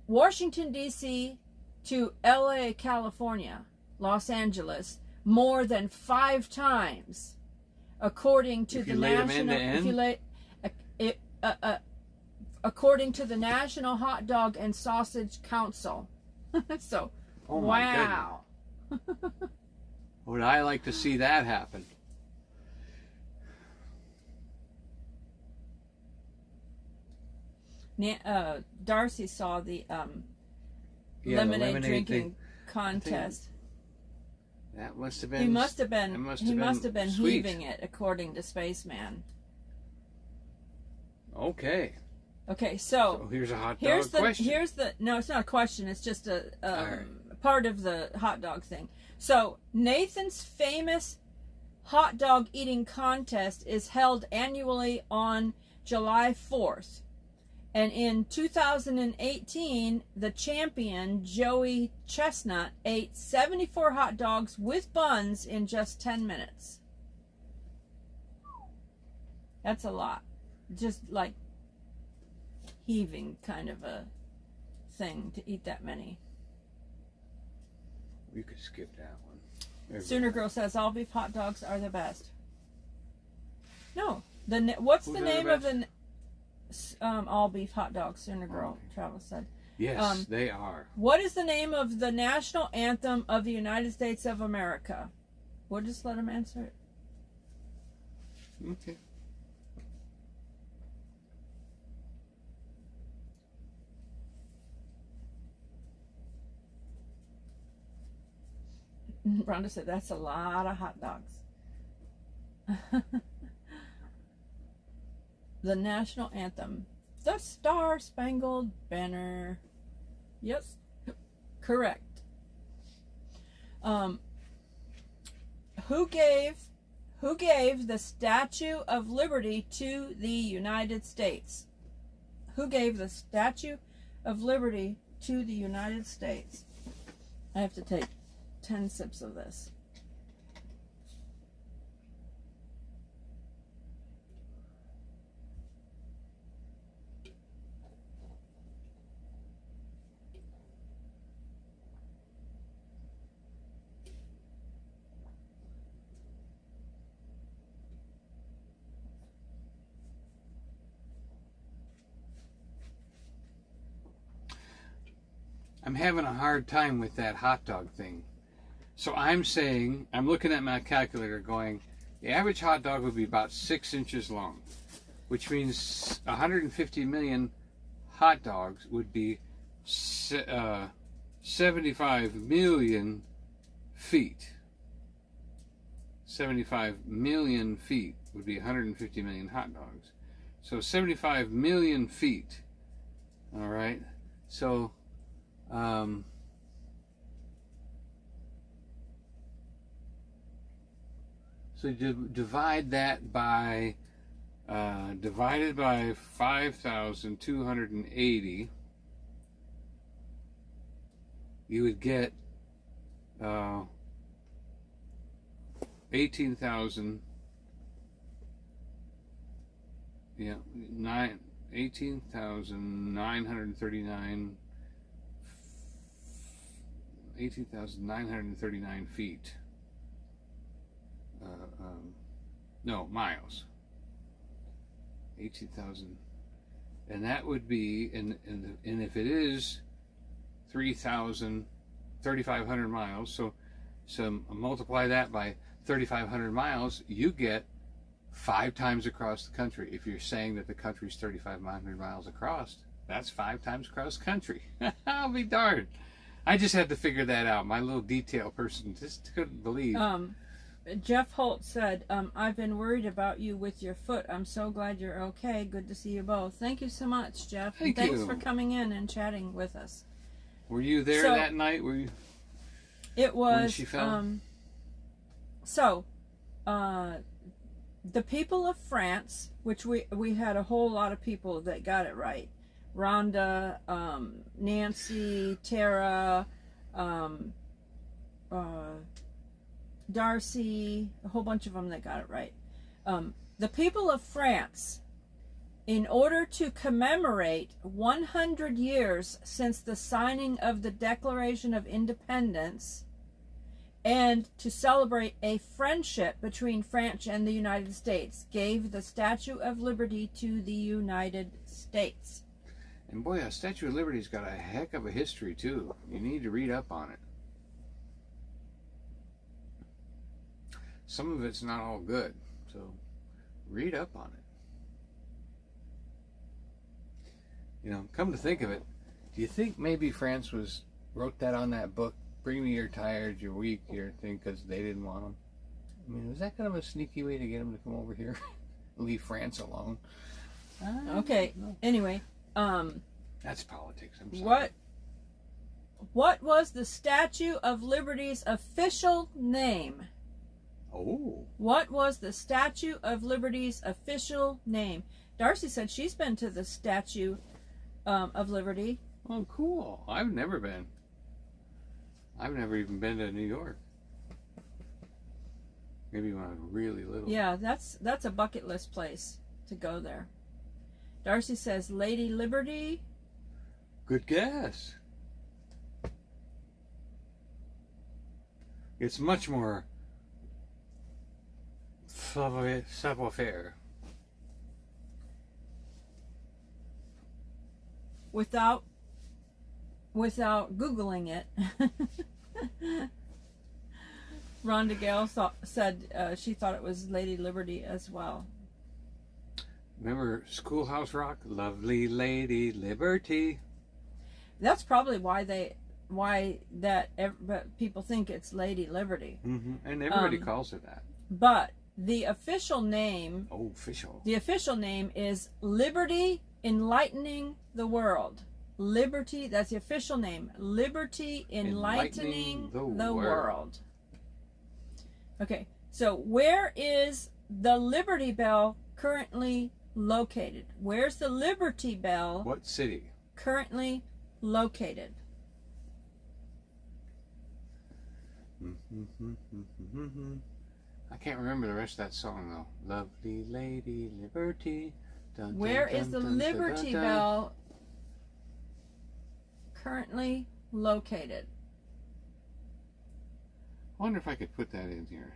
Washington, D.C. to L.A., California, Los Angeles, more than 5 times. According to the according to the National Hot Dog and Sausage Council. So, oh wow. Would I like to see that happen? Darcy saw the lemonade drinking contest. That must have been. He must have been sweet. heaving it, according to Spaceman. Okay. Okay, so here's a hot dog question. No, it's not a question. It's just a right. part of the hot dog thing. So Nathan's famous hot dog eating contest is held annually on July 4th. And in 2018, the champion, Joey Chestnut, ate 74 hot dogs with buns in just 10 minutes. That's a lot. Just like heaving kind of a thing to eat that many. We could skip that one. Sooner Girl says all beef hot dogs are the best. No. What's the name of the... all beef hot dogs, Sooner Girl Travel said. Yes, they are. What is the name of the national anthem of the United States of America? We'll just let him answer it. Okay. Rhonda said that's a lot of hot dogs. The national anthem. The Star Spangled Banner. Yes. Correct. Who gave the Statue of Liberty to the United States? Who gave the Statue of Liberty to the United States? I have to take 10 sips of this. I'm having a hard time with that hot dog thing. So I'm saying, I'm looking at my calculator going, the average hot dog would be about 6 inches long, which means 150 million hot dogs would be 75 million feet. 75 million feet would be 150 million hot dogs. So 75 million feet. All right. So so divide that by divided by 5,280, you would get 18,000. Yeah, 18,939 18,939 feet. No, miles. 18,000. And that would be, and if it is 3,500 miles, so multiply that by 3,500 miles, you get 5 times across the country. If you're saying that the country's 3,500 miles across, that's 5 times across country. I'll be darned. I just had to figure that out. My little detail person just couldn't believe. Jeff Holt said, I've been worried about you with your foot. I'm so glad you're okay. Good to see you both. Thank you so much, Jeff. Thanks for coming in and chatting with us. Were you there that night? Were you? It was. When she fell? The people of France, which we had a whole lot of people that got it right. Rhonda, Nancy, Tara, Darcy, a whole bunch of them that got it right. The people of France, in order to commemorate 100 years since the signing of the Declaration of Independence, and to celebrate a friendship between France and the United States, gave the Statue of Liberty to the United States. And boy, a Statue of Liberty's got a heck of a history too. You need to read up on it. Some of it's not all good, so read up on it. You know, come to think of it, do you think maybe France wrote that on that book, bring me your tired, your weak, your thing, because they didn't want them? I mean, was that kind of a sneaky way to get them to come over here? Leave France alone? Okay, anyway. That's politics. I'm sorry. What was the Statue of Liberty's official name? Oh. What was the Statue of Liberty's official name? Darcy said she's been to the Statue of Liberty. Oh, cool. I've never been. I've never even been to New York. Maybe when I was really little. Yeah, that's a bucket list place to go there. Darcy says Lady Liberty. Good guess. It's much more savoir-faire. Without Googling it. Rhonda Gale said she thought it was Lady Liberty as well. Remember Schoolhouse Rock? Lovely Lady Liberty. That's probably why people think it's Lady Liberty. Mm-hmm. And everybody calls her that. But the official name. Oh, official. The official name is Liberty Enlightening the World. Liberty. That's the official name. Liberty Enlightening the World. Okay. So where is the Liberty Bell currently located? Where's the Liberty Bell? What city? Currently located. I can't remember the rest of that song though. Lovely Lady Liberty. Dun, Where dun, is dun, the dun, Liberty dun, dun, dun. Bell currently located? I wonder if I could put that in here.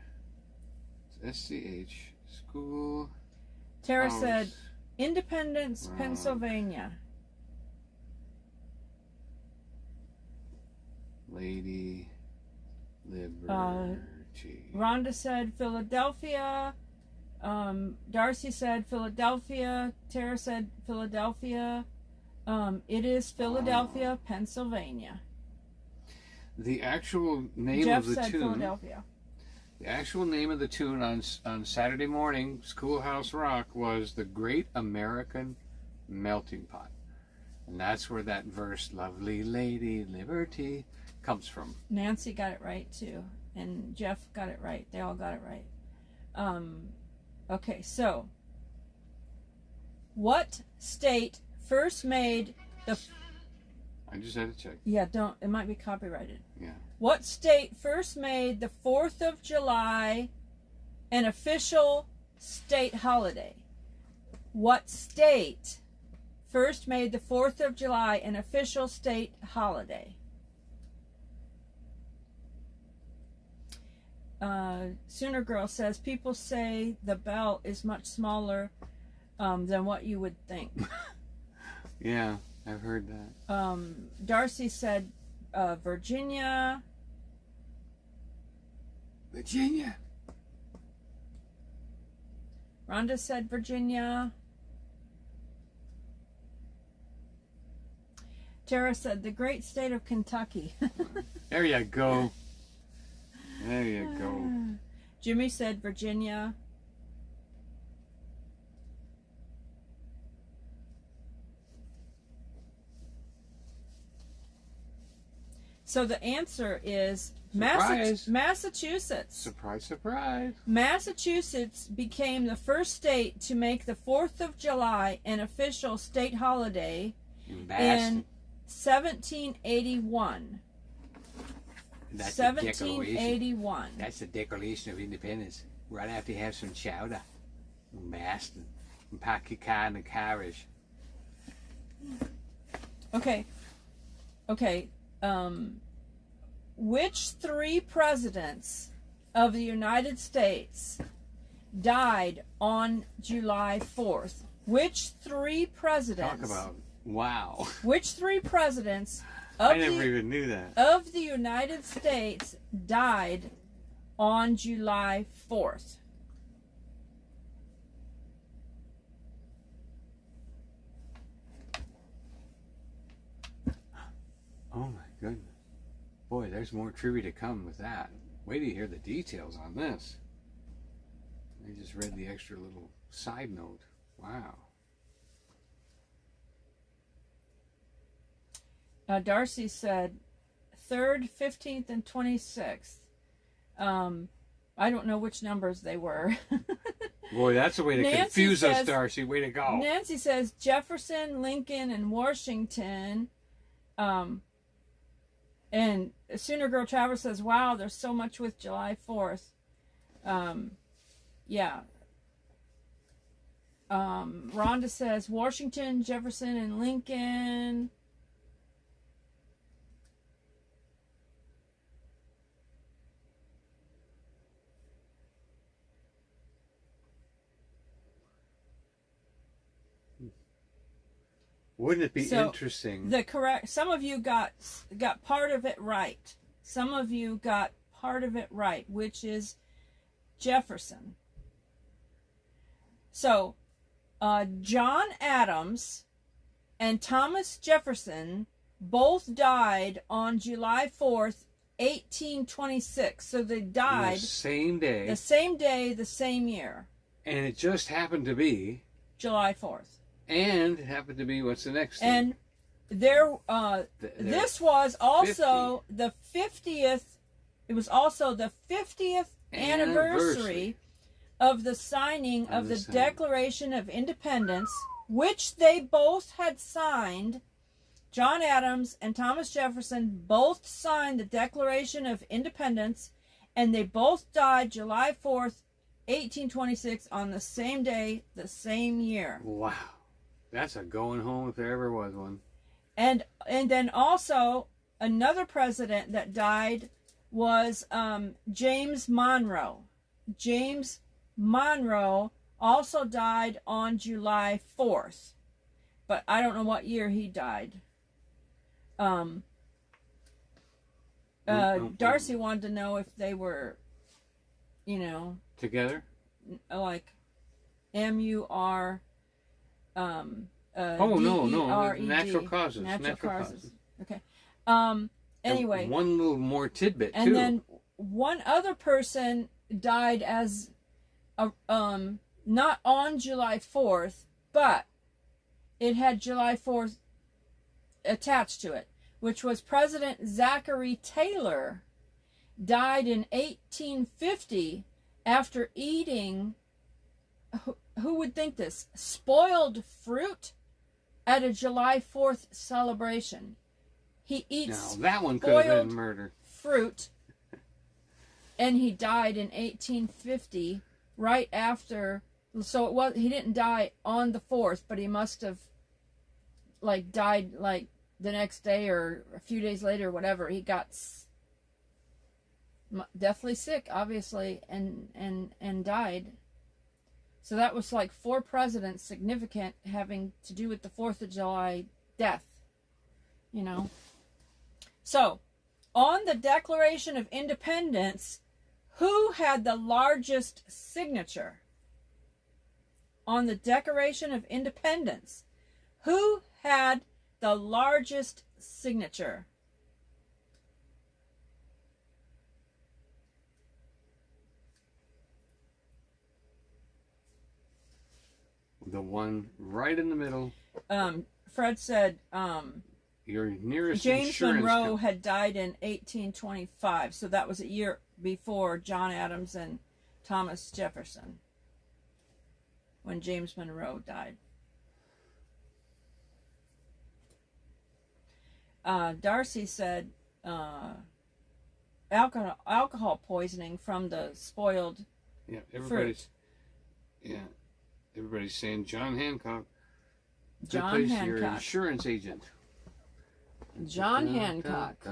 It's SCH School. Tara House said Independence, Rock. Pennsylvania. Lady Liberty. Rhonda said Philadelphia. Darcy said Philadelphia. Tara said Philadelphia. It is Philadelphia, Pennsylvania. The actual name Jeff of the said tune. Philadelphia. The actual name of the tune on Saturday morning, Schoolhouse Rock, was The Great American Melting Pot. And that's where that verse, Lovely Lady Liberty, comes from. Nancy got it right too. And Jeff got it right. They all got it right. Okay, so what state first made the... I just had to check. Yeah, don't. It might be copyrighted. Yeah. What state first made the 4th of July an official state holiday? What state first made the 4th of July an official state holiday. Sooner Girl says, people say the bell is much smaller than what you would think. Yeah, I've heard that. Darcy said Virginia. Virginia. Rhonda said Virginia. Tara said the great state of Kentucky. There you go. There you go. Jimmy said Virginia. So the answer is Massachusetts. Surprise, surprise. Massachusetts became the first state to make the 4th of July an official state holiday in 1781. That's 1781. That's the Declaration of Independence. Right after you have some chowder. Boston. And pack your car in the carriage. Okay. Which 3 presidents of the United States died on July 4th? Which 3 presidents? Talk about, wow. Which 3 presidents I never even knew that. of the United States died on July 4th? Oh my goodness. Boy, there's more trivia to come with that. Wait till you hear the details on this. I just read the extra little side note. Wow. Darcy said 3rd, 15th, and 26th. I don't know which numbers they were. Boy, that's a way to Nancy confuse us, says- Darcy. Way to go. Nancy says Jefferson, Lincoln, and Washington. And Sooner Girl Travis says, wow, there's so much with July 4th. Yeah. Rhonda says Washington, Jefferson, and Lincoln. Wouldn't it be So, interesting? Some of you got part of it right. Some of you got part of it right, which is Jefferson. So, John Adams and Thomas Jefferson both died on July 4th, 1826. So they died the same day. the same day, the same year, And it just happened to be, July 4th. and it happened to be, what's the next thing? And this was also the 50th. It was also the 50th anniversary of the signing of the Declaration of Independence, which they both had signed. John Adams and Thomas Jefferson both signed the Declaration of Independence, and they both died July 4th, 1826, on the same day, the same year. Wow. That's a going home if there ever was one. And then also another president that died was James Monroe. James Monroe also died on July 4th, but I don't know what year he died. Darcy wanted to know if they were, Together? like M-U-R. No. D-E-R-E-D. Natural causes. Natural causes. Okay. Anyway. And one little more tidbit, and too. then one other person died as not on July 4th, but it had July 4th attached to it, which was President Zachary Taylor. Died in 1850 after eating, who would think this, spoiled fruit at a July 4th celebration. He eats now, that one could have spoiled been murder. fruit, and he died in 1850, right after. So he didn't die on the 4th, but he must have like died like the next day or a few days later, whatever. He got deathly sick, obviously, and died. So that was like 4 presidents significant having to do with the 4th of July death, you know. So, on the Declaration of Independence, who had the largest signature? On the Declaration of Independence, who had the largest signature? The one right in the middle. Fred said Your nearest James insurance Monroe had died in 1825, so that was a year before John Adams and Thomas Jefferson, when James Monroe died. Darcy said alcohol poisoning from the spoiled fruit. Everybody's saying John Hancock. John Hancock. Your insurance agent. John Hancock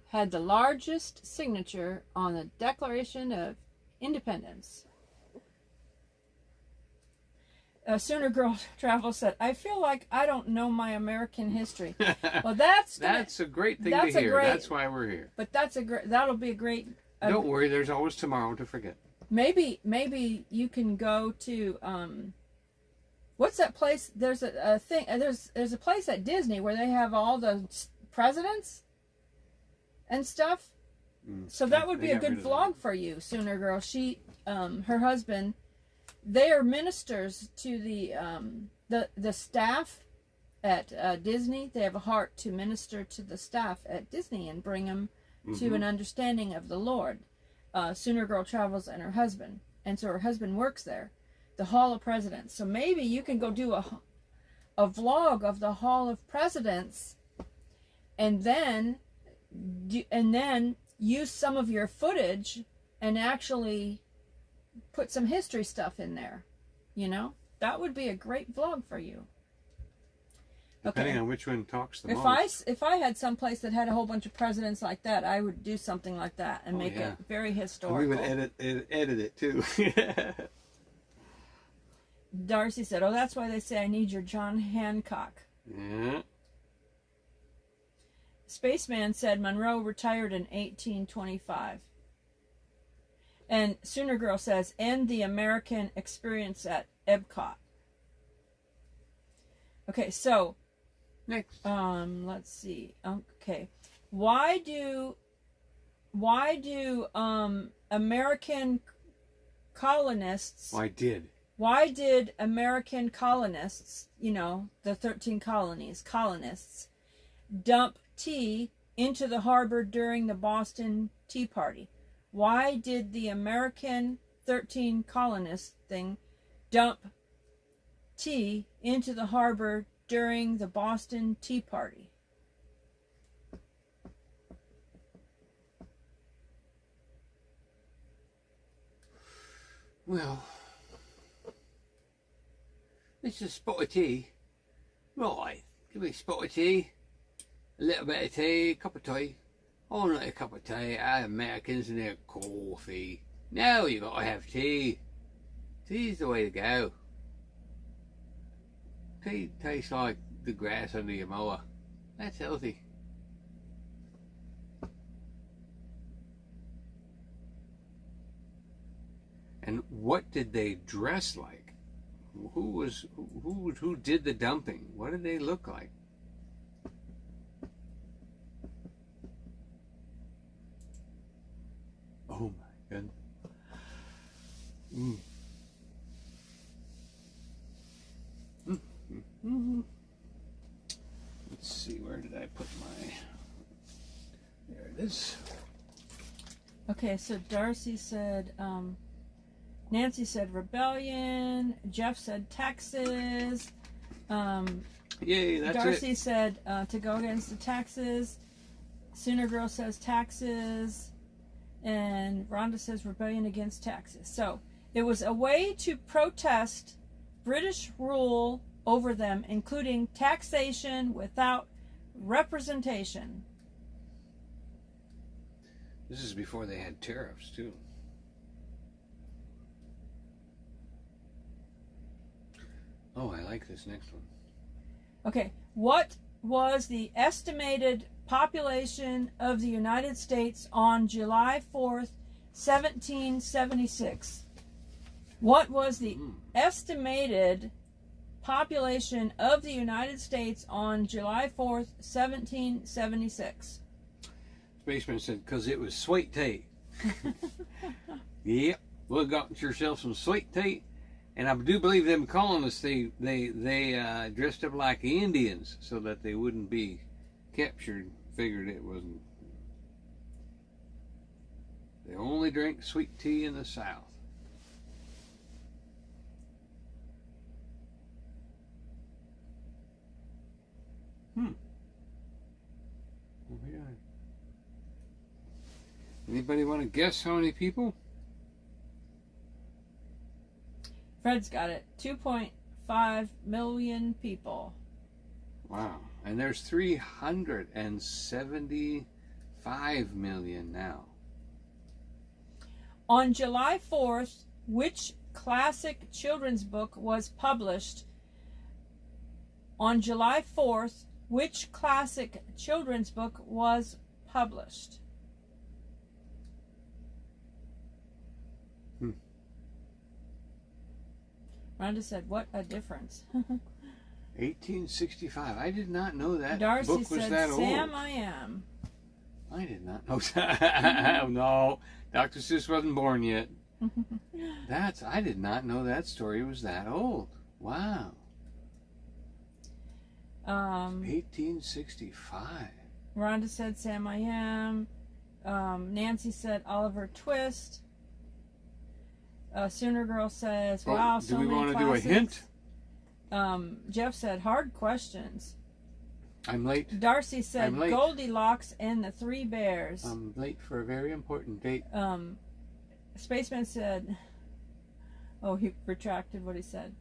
had the largest signature on the Declaration of Independence. Sooner Girl Travel said, I feel like I don't know my American history. Well, that's a great thing to hear. That's why we're here. But that'll be a great... Don't worry, there's always tomorrow to forget. Maybe you can go to... what's that place? There's a thing. There's a place at Disney where they have all the presidents and stuff. So that would be a good vlog for you, Sooner Girl. She, her husband, they are ministers to the staff at Disney. They have a heart to minister to the staff at Disney and bring them to an understanding of the Lord. Sooner Girl travels and her husband, and so her husband works there. The Hall of Presidents. So maybe you can go do a vlog of the Hall of Presidents, and then use some of your footage and actually put some history stuff in there. You know, that would be a great vlog for you. Depending on which one talks the most. If I had some place that had a whole bunch of presidents like that, I would do something like that and make it very historical. And we would edit it too. Darcy said, oh, that's why they say I need your John Hancock. Yeah. Spaceman said Monroe retired in 1825. And Sooner Girl says, and the American experience at Epcot. Okay, so next. Let's see. Okay. Why do American colonists Why did American colonists, you know, the 13 colonists, dump tea into the harbor during the Boston Tea Party? Why did the American 13 colonists dump tea into the harbor during the Boston Tea Party? Well, it's a spot of tea. Right, give me a spot of tea, a little bit of tea, a cup of tea. Oh, not a cup of tea. Americans and their coffee. No, you gotta have tea. Tea's the way to go. Tea tastes like the grass under your mower. That's healthy. And what did they dress like? Who did the dumping? What did they look like? Oh my goodness. Let's see, where did I put my... There it is. Okay, so Darcy said, Nancy said rebellion. Jeff said taxes. Yay, that's Darcy it. said to go against the taxes. Sooner Girl says taxes. And Rhonda says rebellion against taxes. So it was a way to protest British rule over them, including taxation without representation. This is before they had tariffs, too. Oh, I like this next one. Okay, what was the estimated population of the United States on July 4th, 1776? What was the estimated population of the United States on July 4th, 1776? Spaceman said, because it was sweet tea. Yep, well, got yourself some sweet tea. And I do believe them colonists, they dressed up like Indians so that they wouldn't be captured. Figured it wasn't. They only drink sweet tea in the South. Oh, yeah. Anybody want to guess how many people? Fred's got it. 2.5 million people. Wow. And there's 375 million now. On July 4th, which classic children's book was published? On July 4th, which classic children's book was published? Rhonda said, what a difference. 1865. I did not know that Darcy book was said, that old. Sam, I am. I did not know that. No, Dr. Seuss wasn't born yet. I did not know that story was that old. Wow. 1865. Rhonda said, Sam, I am. Nancy said, Oliver Twist. Sooner Girl says, wow, so many classics. Do we want to do a hint? Jeff said, hard questions. I'm late. Darcy said, Goldilocks and the Three Bears. I'm late for a very important date. Spaceman said, oh, he retracted what he said.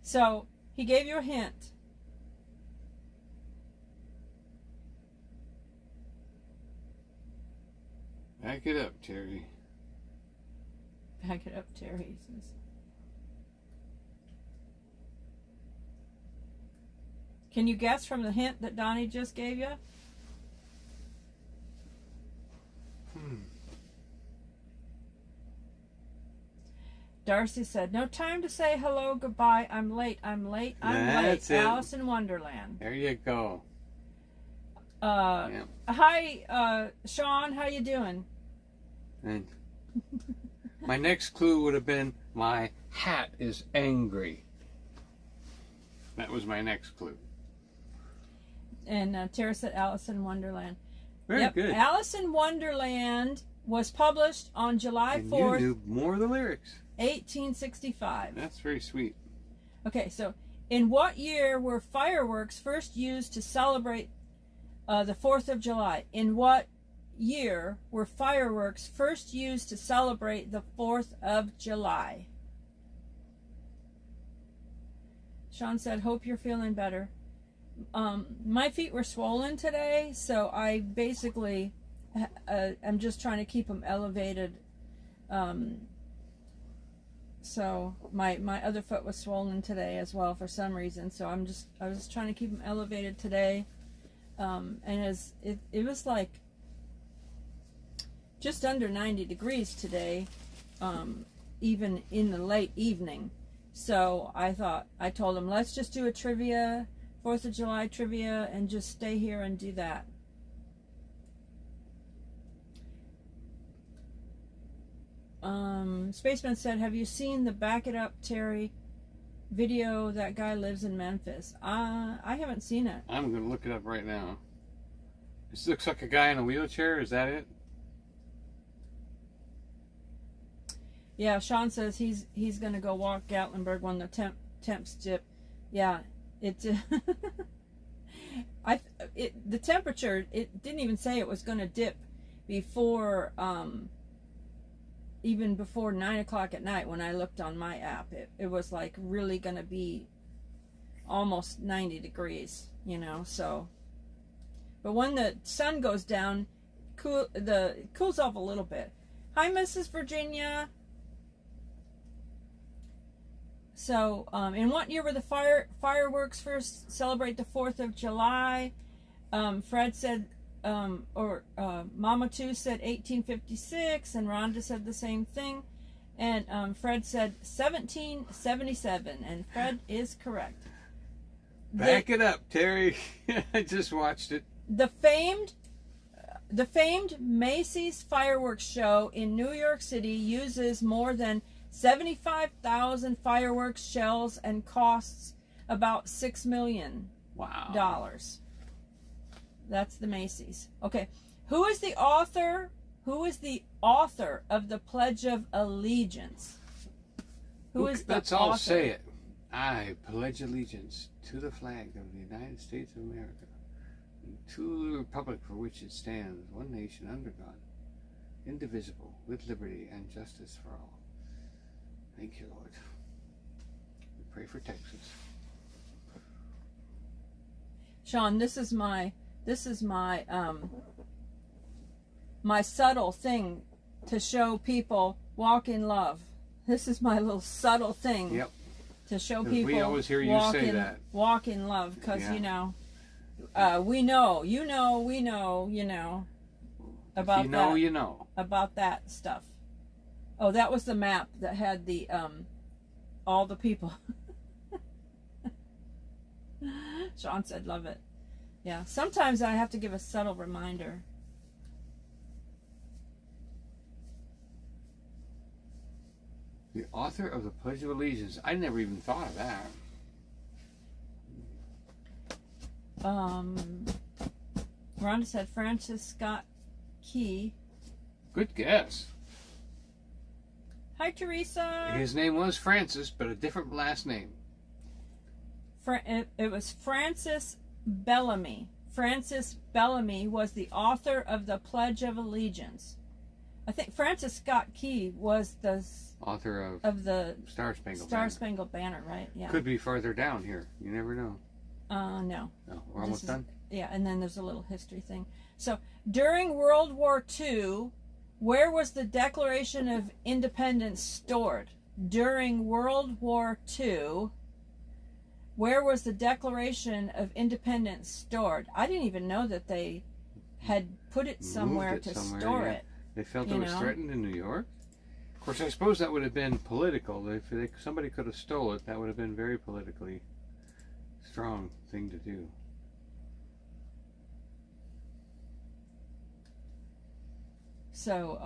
So, he gave you a hint. Back it up, Terry. Back it up, Terry says. Can you guess from the hint that Donnie just gave you? Darcy said, no time to say hello, goodbye. I'm late. I'm late. I'm late. Alice in Wonderland. There you go. Hi, Sean. How you doing? And my next clue would have been my hat is angry. That was my next clue. And Tara said Alice in Wonderland. Very good. Alice in Wonderland was published on July 4th. You knew more of the lyrics. 1865. That's very sweet. Okay, so in what year were fireworks first used to celebrate the 4th of July? In what year were fireworks first used to celebrate the 4th of July? Sean said, hope you're feeling better. My feet were swollen today, so I basically I'm just trying to keep them elevated. So my other foot was swollen today as well for some reason, so I was trying to keep them elevated today. And it was like just under 90 degrees today, even in the late evening. So I told him, let's just do a trivia, 4th of July trivia, and just stay here and do that. Spaceman said, have you seen the Back It Up Terry video? That guy lives in Memphis. I haven't seen it. I'm going to look it up right now. This looks like a guy in a wheelchair. Is that it? Yeah, Sean says he's going to go walk Gatlinburg when the temps dip. Yeah, the temperature, it didn't even say it was going to dip before even before 9 o'clock at night when I looked on my app. It was like really going to be almost 90 degrees, you know, so. But when the sun goes down, it cools off a little bit. Hi, Mrs. Virginia. So, in what year were the fireworks first celebrate the 4th of July? Fred said, Mama 2 said 1856, and Rhonda said the same thing. And Fred said 1777, and Fred is correct. Back it up, Terry. I just watched it. The famed Macy's fireworks show in New York City uses more than 75,000 fireworks shells and costs about $6 million. Wow. That's the Macy's. Okay. Who is the author of the Pledge of Allegiance? Let's all say it. I pledge allegiance to the flag of the United States of America, and to the republic for which it stands, one nation under God, indivisible, with liberty and justice for all. Thank you, Lord. We pray for Texas. Sean, this is my my subtle thing to show people walk in love. This is my little subtle thing. Yep. To show people we always hear you say that. Walk in love, because Yeah. you know, we know about If you know, that, you know. about that stuff. Oh, that was the map that had the all the people. Sean said, "Love it." Yeah. Sometimes I have to give a subtle reminder. The author of the Pledge of Allegiance. I never even thought of that. Rhonda said Francis Scott Key. Good guess. Hi, Teresa. His name was Francis, but a different last name. It was Francis Bellamy. Francis Bellamy was the author of the Pledge of Allegiance. I think Francis Scott Key was the Author of the Star Spangled Star Banner. Spangled Banner, right? Yeah. Could be farther down here. You never know. No. No, we're almost done. Yeah, and then there's a little history thing. So, during World War II, where was the Declaration of Independence stored? During World War II, where was the Declaration of Independence stored? I didn't even know that they had put it somewhere to store it. They felt it was threatened in New York. Of course, I suppose that would have been political. If somebody could have stole it, that would have been very politically strong thing to do. So,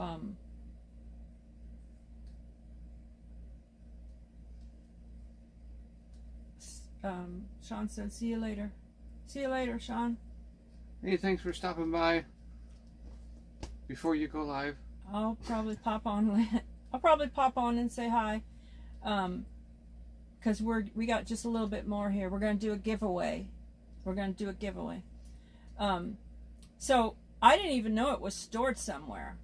Sean said, "See you later." See you later, Sean. Hey, thanks for stopping by. Before you go live, I'll probably pop on. I'll probably pop on and say hi, because we got just a little bit more here. We're gonna do a giveaway. So I didn't even know it was stored somewhere.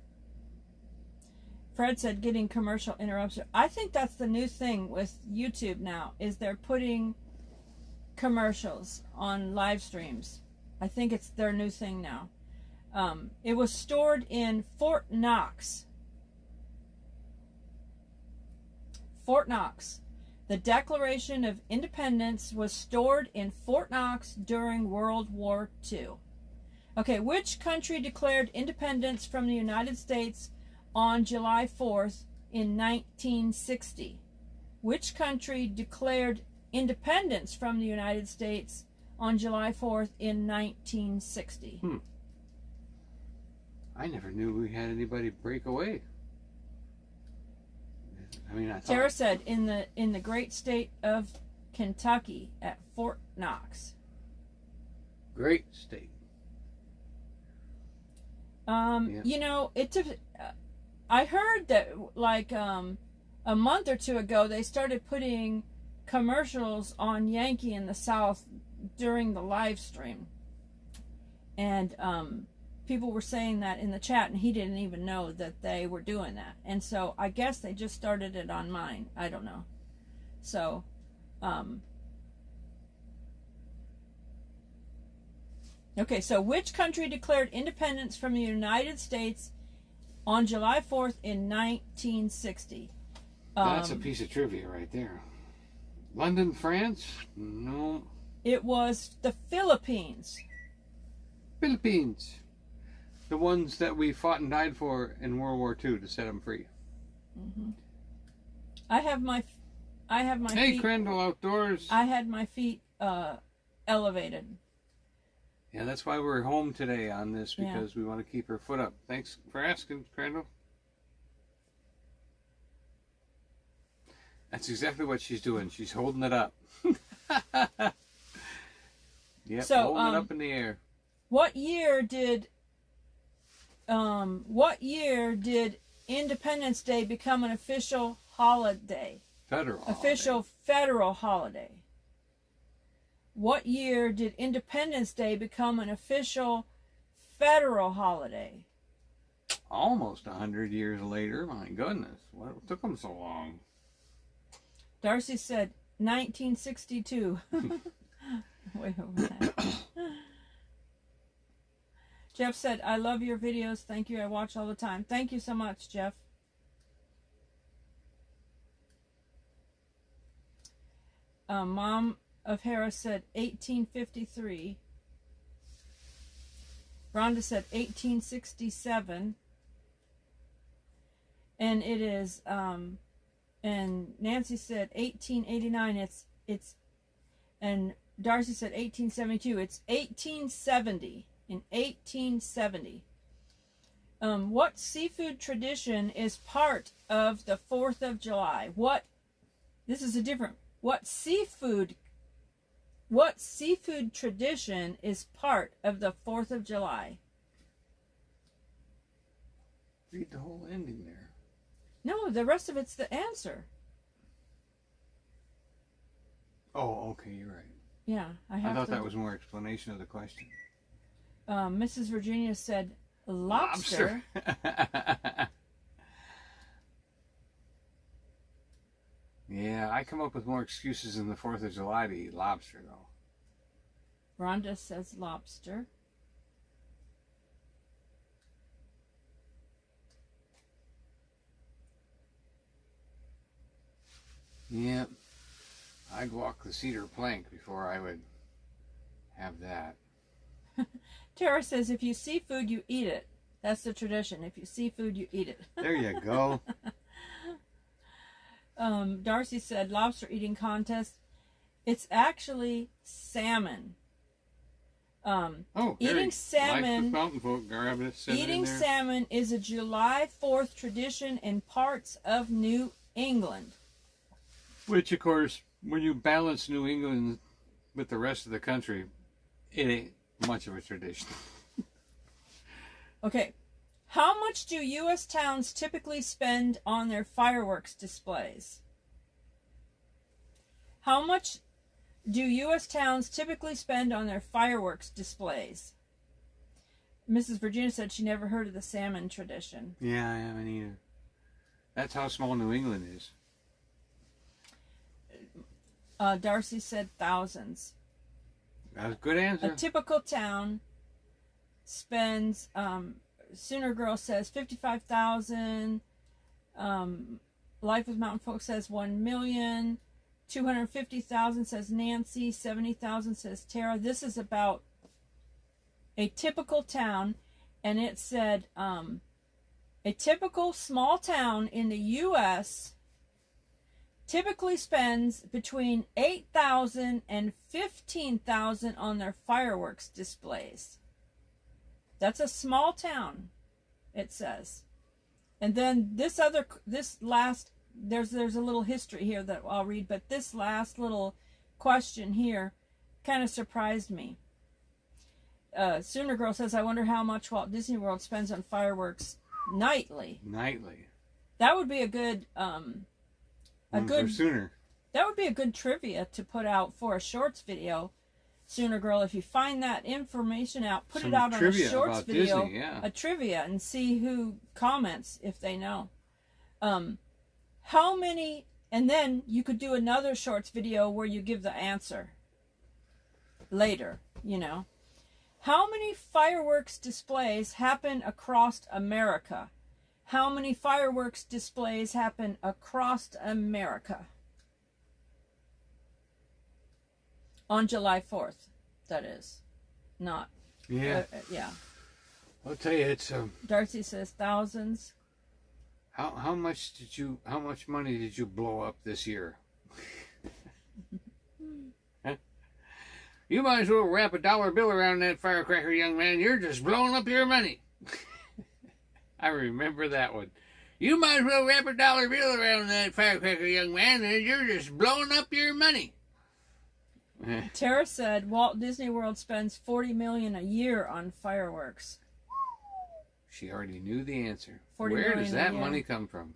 Fred said getting commercial interruption. I think that's the new thing with YouTube now, is they're putting commercials on live streams. I think it's their new thing now. It was stored in Fort Knox. Fort Knox. The Declaration of Independence was stored in Fort Knox during World War II. Okay, which country declared independence from the United States on July 4th in 1960? Which country declared independence from the United States on July 4th in 1960? I never knew we had anybody break away. I mean, I thought... Tara said in the great state of Kentucky at Fort Knox. Great state. You know, I heard that like a month or two ago they started putting commercials on Yankee in the South during the live stream, and people were saying that in the chat, and he didn't even know that they were doing that. And so I guess they just started it on mine. I don't know. So Okay, so which country declared independence from the United States on July 4th in 1960? That's a piece of trivia right there. London, France? No. It was the Philippines. Philippines. The ones that we fought and died for in World War II to set them free. Mm-hmm. I have my Hey, feet. Crandall Outdoors. I had my feet elevated. Yeah, that's why we're home today on this, because we want to keep her foot up. Thanks for asking, Crandall. That's exactly what she's doing. She's holding it up. Yep, So, holding it up in the air. What year did Independence Day become an official holiday? Federal holiday. What year did Independence Day become an official federal holiday? Almost 100 years later. My goodness. What took them so long? Darcy said 1962. Way over that. Jeff said, I love your videos. Thank you. I watch all the time. Thank you so much, Jeff. Mom of Harris said 1853. Rhonda said 1867. And it is, and Nancy said 1889. And Darcy said 1872. It's 1870. In 1870. What seafood tradition is part of the 4th of July? What seafood tradition is part of the 4th of July? Read the whole ending there. No, the rest of it's the answer. Oh, okay, you're right. Yeah, I thought that was more explanation of the question. Mrs. Virginia said lobster. Yeah, I come up with more excuses than the 4th of July to eat lobster, though. Rhonda says lobster. Yeah, I'd walk the cedar plank before I would have that. Tara says, if you see food, you eat it. That's the tradition. If you see food, you eat it. There you go. Darcy said, lobster eating contest. It's actually salmon. Eating salmon. Mountain folk, Eating salmon is a July 4th tradition in parts of New England. Which, of course, when you balance New England with the rest of the country, it ain't much of a tradition. Okay. How much do U.S. towns typically spend on their fireworks displays? How much do U.S. towns typically spend on their fireworks displays? Mrs. Virginia said she never heard of the salmon tradition. Yeah, I haven't either. That's how small New England is. Darcy said thousands. That's a good answer. A typical town spends, Sooner Girl says 55,000. Life with Mountain Folk says 1 million. 250,000 says Nancy. 70,000 says Tara. This is about a typical town, and it said a typical small town in the U.S. typically spends between 8,000 and 15,000 on their fireworks displays. That's a small town, it says. And then there's a little history here that I'll read, but this last little question here kind of surprised me. Sooner Girl says, I wonder how much Walt Disney World spends on fireworks nightly. Nightly. That would be a good Sooner. That would be a good trivia to put out for a shorts video. Sooner Girl, if you find that information out, put it out on a shorts video, Disney, yeah. a trivia, and see who comments if they know. How many, and then you could do another shorts video where you give the answer later, you know. How many fireworks displays happen across America? How many fireworks displays happen across America? On July 4th, that is. Not. Yeah. Yeah. I'll tell you, it's Darcy says thousands. how much money did you blow up this year? Huh? You might as well wrap a dollar bill around that firecracker, young man. You're just blowing up your money. I remember that one. You might as well wrap a dollar bill around that firecracker, young man, and you're just blowing up your money. Tara said Walt Disney World spends $40 million a year on fireworks. She already knew the answer. 40 Where does million a that year. money come from?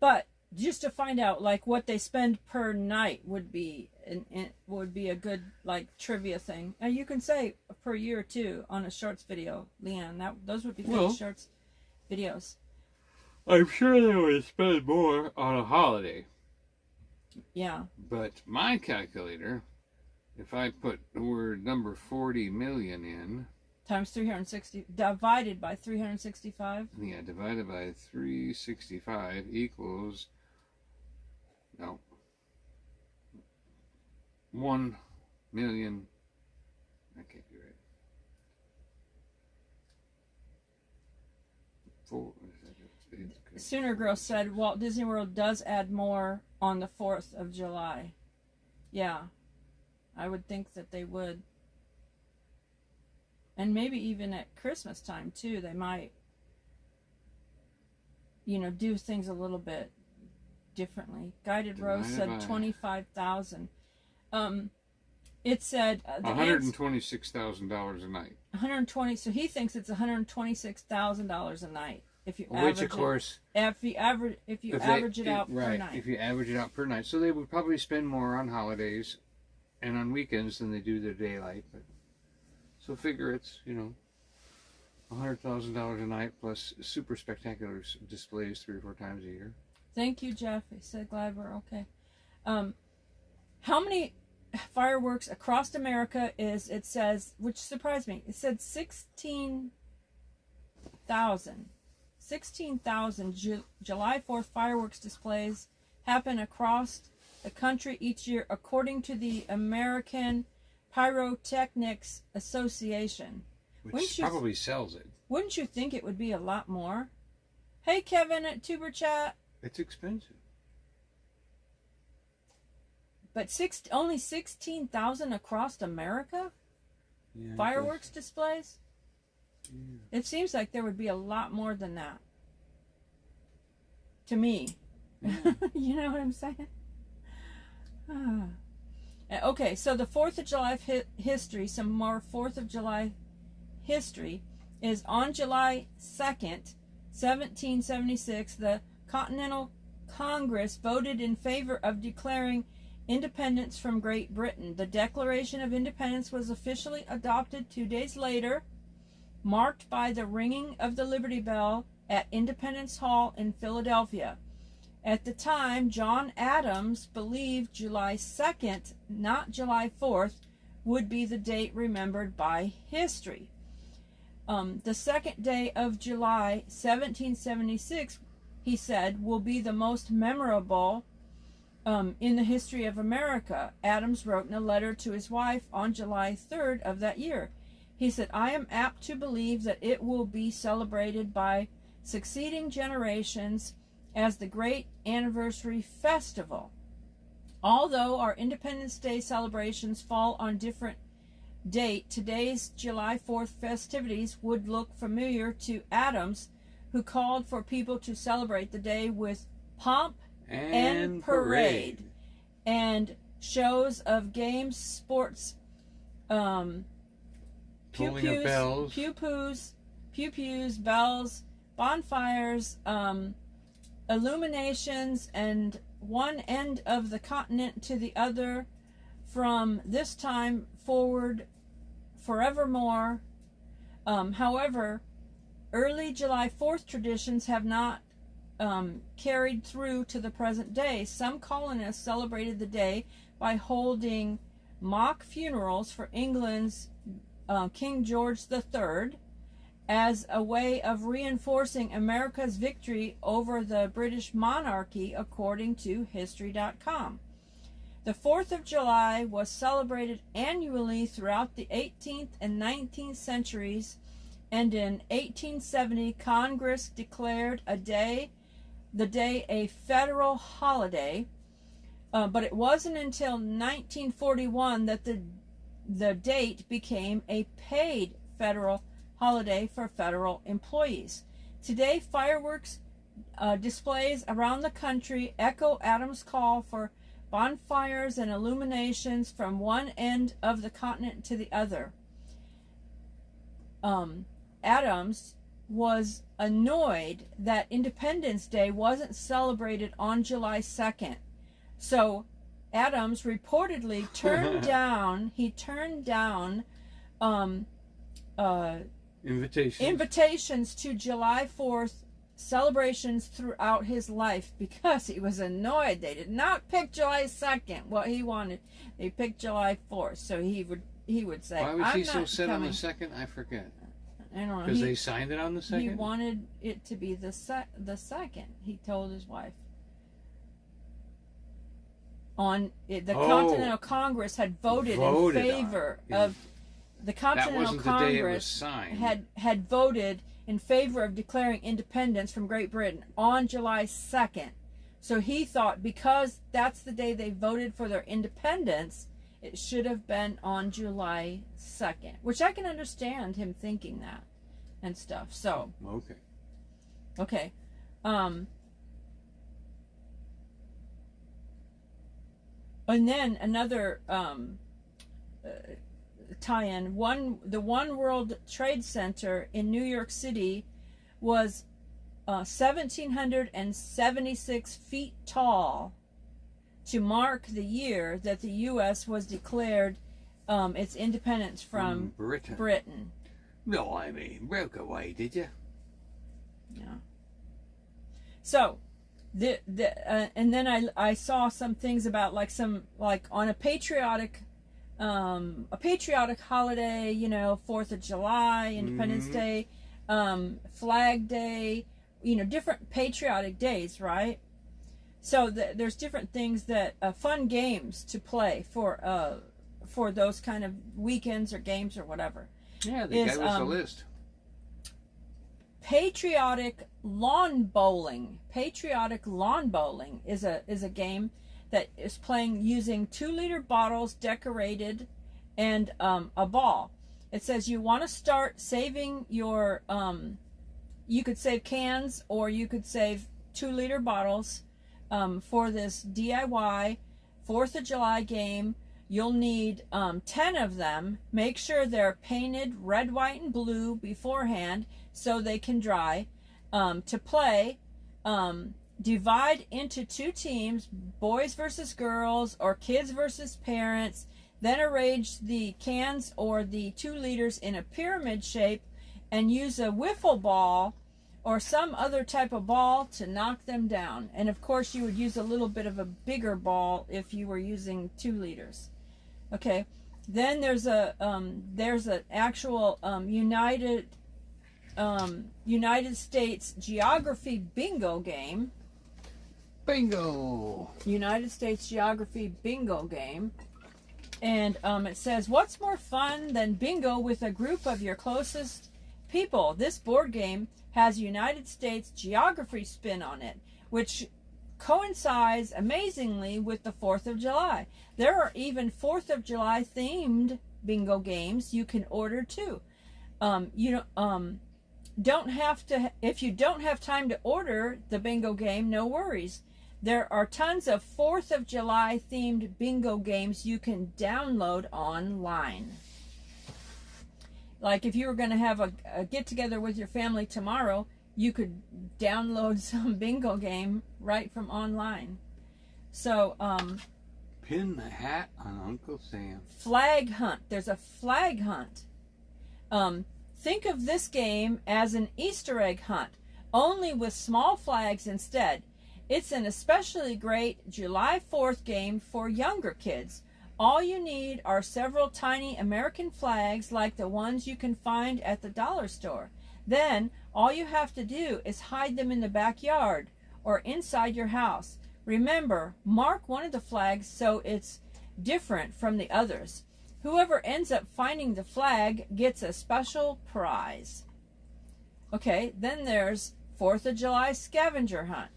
But just to find out, like, what they spend per night would be a good, like, trivia thing. And you can say per year too on a shorts video, Leanne. Those would be good shorts videos. I'm sure they would spend more on a holiday. Yeah. But my calculator, if I put the word number 40 million in, Times 360, divided by 365. yeah, divided by 365 equals, no, 1 million, I can't be right. Sooner Girl said Walt Disney World does add more on the 4th of July. Yeah, I would think that they would. And maybe even at Christmas time too, they might, do things a little bit differently. Guided Rose said 25,000. It said $126,000 a night. 120. So he thinks it's $126,000 a night if you Which, of course, if you average it out per night. If you average it out per night, so they would probably spend more on holidays and on weekends than they do their daylight. But so figure it's $100,000 a night plus super spectacular displays 3 or 4 times a year. Thank you, Jeff. He said glad we're okay. How many fireworks across America is, it says, which surprised me, it said 16,000. 16,000 July 4th fireworks displays happen across the country each year, according to the American Pyrotechnics Association. Which probably sells it. Wouldn't you think it would be a lot more? Hey, Kevin at Tuber Chat. It's expensive. But only 16,000 across America? Yeah, Fireworks displays? Yeah. It seems like there would be a lot more than that. To me. Yeah. You know what I'm saying? Okay, so the 4th of July history, some more 4th of July history, is on July 2nd, 1776, the Continental Congress voted in favor of declaring independence from Great Britain. The Declaration of Independence was officially adopted 2 days later, marked by the ringing of the Liberty Bell at Independence Hall in Philadelphia. At the time, John Adams believed July 2nd, not July 4th, would be the date remembered by history. The second day of July, 1776, he said, will be the most memorable in the history of America. Adams wrote in a letter to his wife on July 3rd of that year. He said, I am apt to believe that it will be celebrated by succeeding generations as the great anniversary festival. Although our Independence Day celebrations fall on different date, today's July 4th festivities would look familiar to Adams, who called for people to celebrate the day with pomp and parade and shows of games, sports, pew-pews, bells, bonfires, illuminations, and one end of the continent to the other from this time forward forevermore. However, early July 4th traditions have not carried through to the present day. Some colonists celebrated the day by holding mock funerals for England's King George III as a way of reinforcing America's victory over the British monarchy, according to History.com. The 4th of July was celebrated annually throughout the 18th and 19th centuries, and in 1870 Congress declared the day a federal holiday, but it wasn't until 1941 that the date became a paid federal holiday for federal employees. Today, fireworks displays around the country echo Adams' call for bonfires and illuminations from one end of the continent to the other. Adams was annoyed that Independence Day wasn't celebrated on July 2nd. So Adams reportedly turned down invitations to July 4th celebrations throughout his life because he was annoyed. They did not pick July 2nd, what he wanted. They picked July 4th. So he would say, why was I'm he so not set on the coming. 2nd? I forget. I don't know. Because they signed it on the 2nd? He wanted it to be the 2nd. He told his wife. Continental Congress had voted in favor of the Continental Congress had voted in favor of declaring independence from Great Britain on July 2nd. So he thought because that's the day they voted for their independence, it should have been on July 2nd, which I can understand him thinking that and stuff. So okay. And then another tie-in. The One World Trade Center in New York City was 1,776 feet tall to mark the year that the U.S. was declared its independence from Britain. No, I mean, broke away, did you? Yeah. So, and then I saw some things about like on a patriotic holiday, 4th of July, Independence Day, Flag Day, different patriotic days, right? So there's different things that fun games to play for those kind of weekends or games or whatever. Yeah, they gave us a list. Patriotic lawn bowling. Patriotic lawn bowling is a game that is playing using 2-liter bottles decorated and a ball. It says you want to start saving your you could save cans or you could save 2-liter bottles for this DIY 4th of July game. You'll need 10 of them. Make sure they're painted red, white, and blue beforehand so they can dry. To play, divide into 2 teams, boys versus girls or kids versus parents. Then arrange the cans or the 2 liters in a pyramid shape and use a wiffle ball or some other type of ball to knock them down. And of course you would use a little bit of a bigger ball if you were using 2 liters. Okay, then there's an actual United States geography bingo game. Bingo. United States geography bingo game. And it says, what's more fun than bingo with a group of your closest people? This board game has United States geography spin on it, which coincides amazingly with the 4th of July. There are even 4th of July themed bingo games you can order too. You don't have to, if you don't have time to order the bingo game, no worries. There are tons of 4th of July themed bingo games you can download online. Like if you were going to have a get together with your family tomorrow, you could download some bingo game right from online. So, pin the hat on Uncle Sam. Flag hunt. There's a flag hunt. Think of this game as an Easter egg hunt, only with small flags instead. It's an especially great July 4th game for younger kids. All you need are several tiny American flags like the ones you can find at the dollar store. Then all you have to do is hide them in the backyard or inside your house. Remember, mark one of the flags so it's different from the others. Whoever ends up finding the flag gets a special prize. Okay, then there's 4th of July scavenger hunt.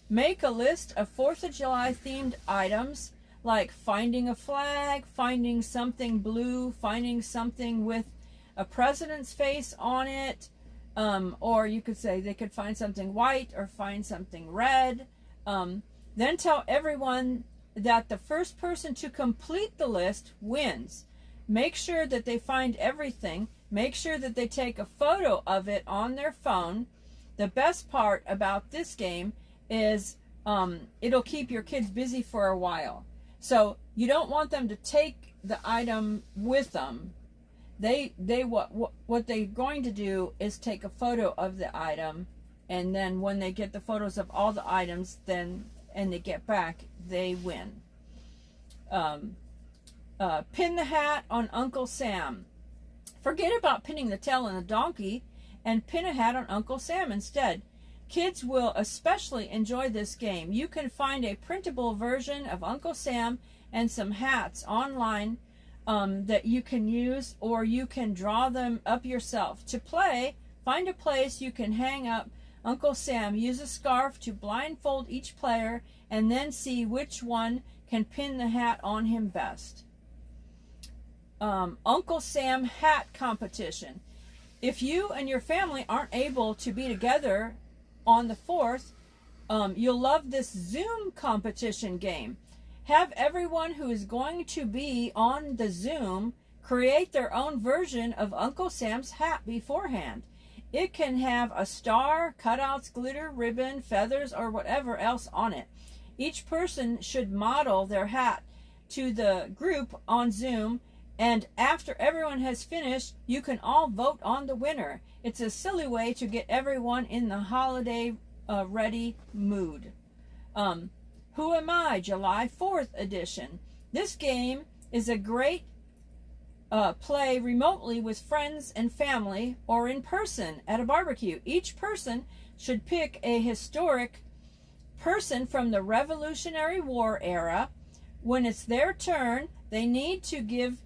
Make a list of 4th of July themed items like finding a flag, finding something blue, finding something with a president's face on it, or you could say they could find something white or find something red. Then tell everyone that the first person to complete the list wins. Make sure that they find everything. Make sure that they take a photo of it on their phone. The best part about this game is it'll keep your kids busy for a while. So you don't want them to take the item with them. What they're going to do is take a photo of the item, and then when they get the photos of all the items, and they get back, they win. Pin the hat on Uncle Sam. Forget about pinning the tail on the donkey and pin a hat on Uncle Sam instead. Kids will especially enjoy this game. You can find a printable version of Uncle Sam and some hats online that you can use, or you can draw them up yourself. To play, find a place you can hang up Uncle Sam. Use a scarf to blindfold each player and then see which one can pin the hat on him best. Uncle Sam hat competition. If you and your family aren't able to be together on the 4th, you'll love this Zoom competition game. Have everyone who is going to be on the Zoom create their own version of Uncle Sam's hat beforehand. It can have a star, cutouts, glitter, ribbon, feathers, or whatever else on it. Each person should model their hat to the group on Zoom, and after everyone has finished, you can all vote on the winner. It's a silly way to get everyone in the holiday ready mood. Who Am I? July 4th edition. This game is a great play remotely with friends and family or in person at a barbecue. Each person should pick a historic person from the Revolutionary War era. When it's their turn, they need to give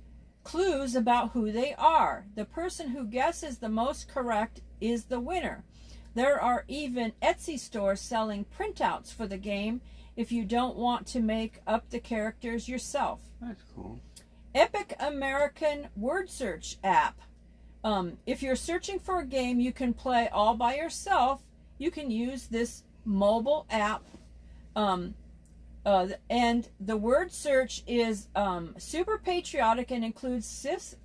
clues about who they are. The person who guesses the most correct is the winner. There are even Etsy stores selling printouts for the game if you don't want to make up the characters yourself. That's cool. Epic American Word Search app. If you're searching for a game you can play all by yourself, you can use this mobile app. And the word search is super patriotic and includes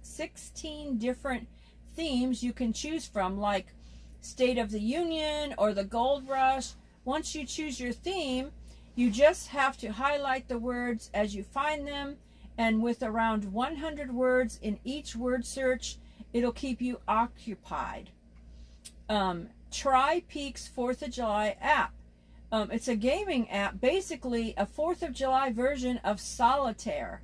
16 different themes you can choose from, like State of the Union or the Gold Rush. Once you choose your theme, you just have to highlight the words as you find them, and with around 100 words in each word search, it'll keep you occupied. Try Peak's 4th of July app. It's a gaming app, basically a 4th of July version of Solitaire.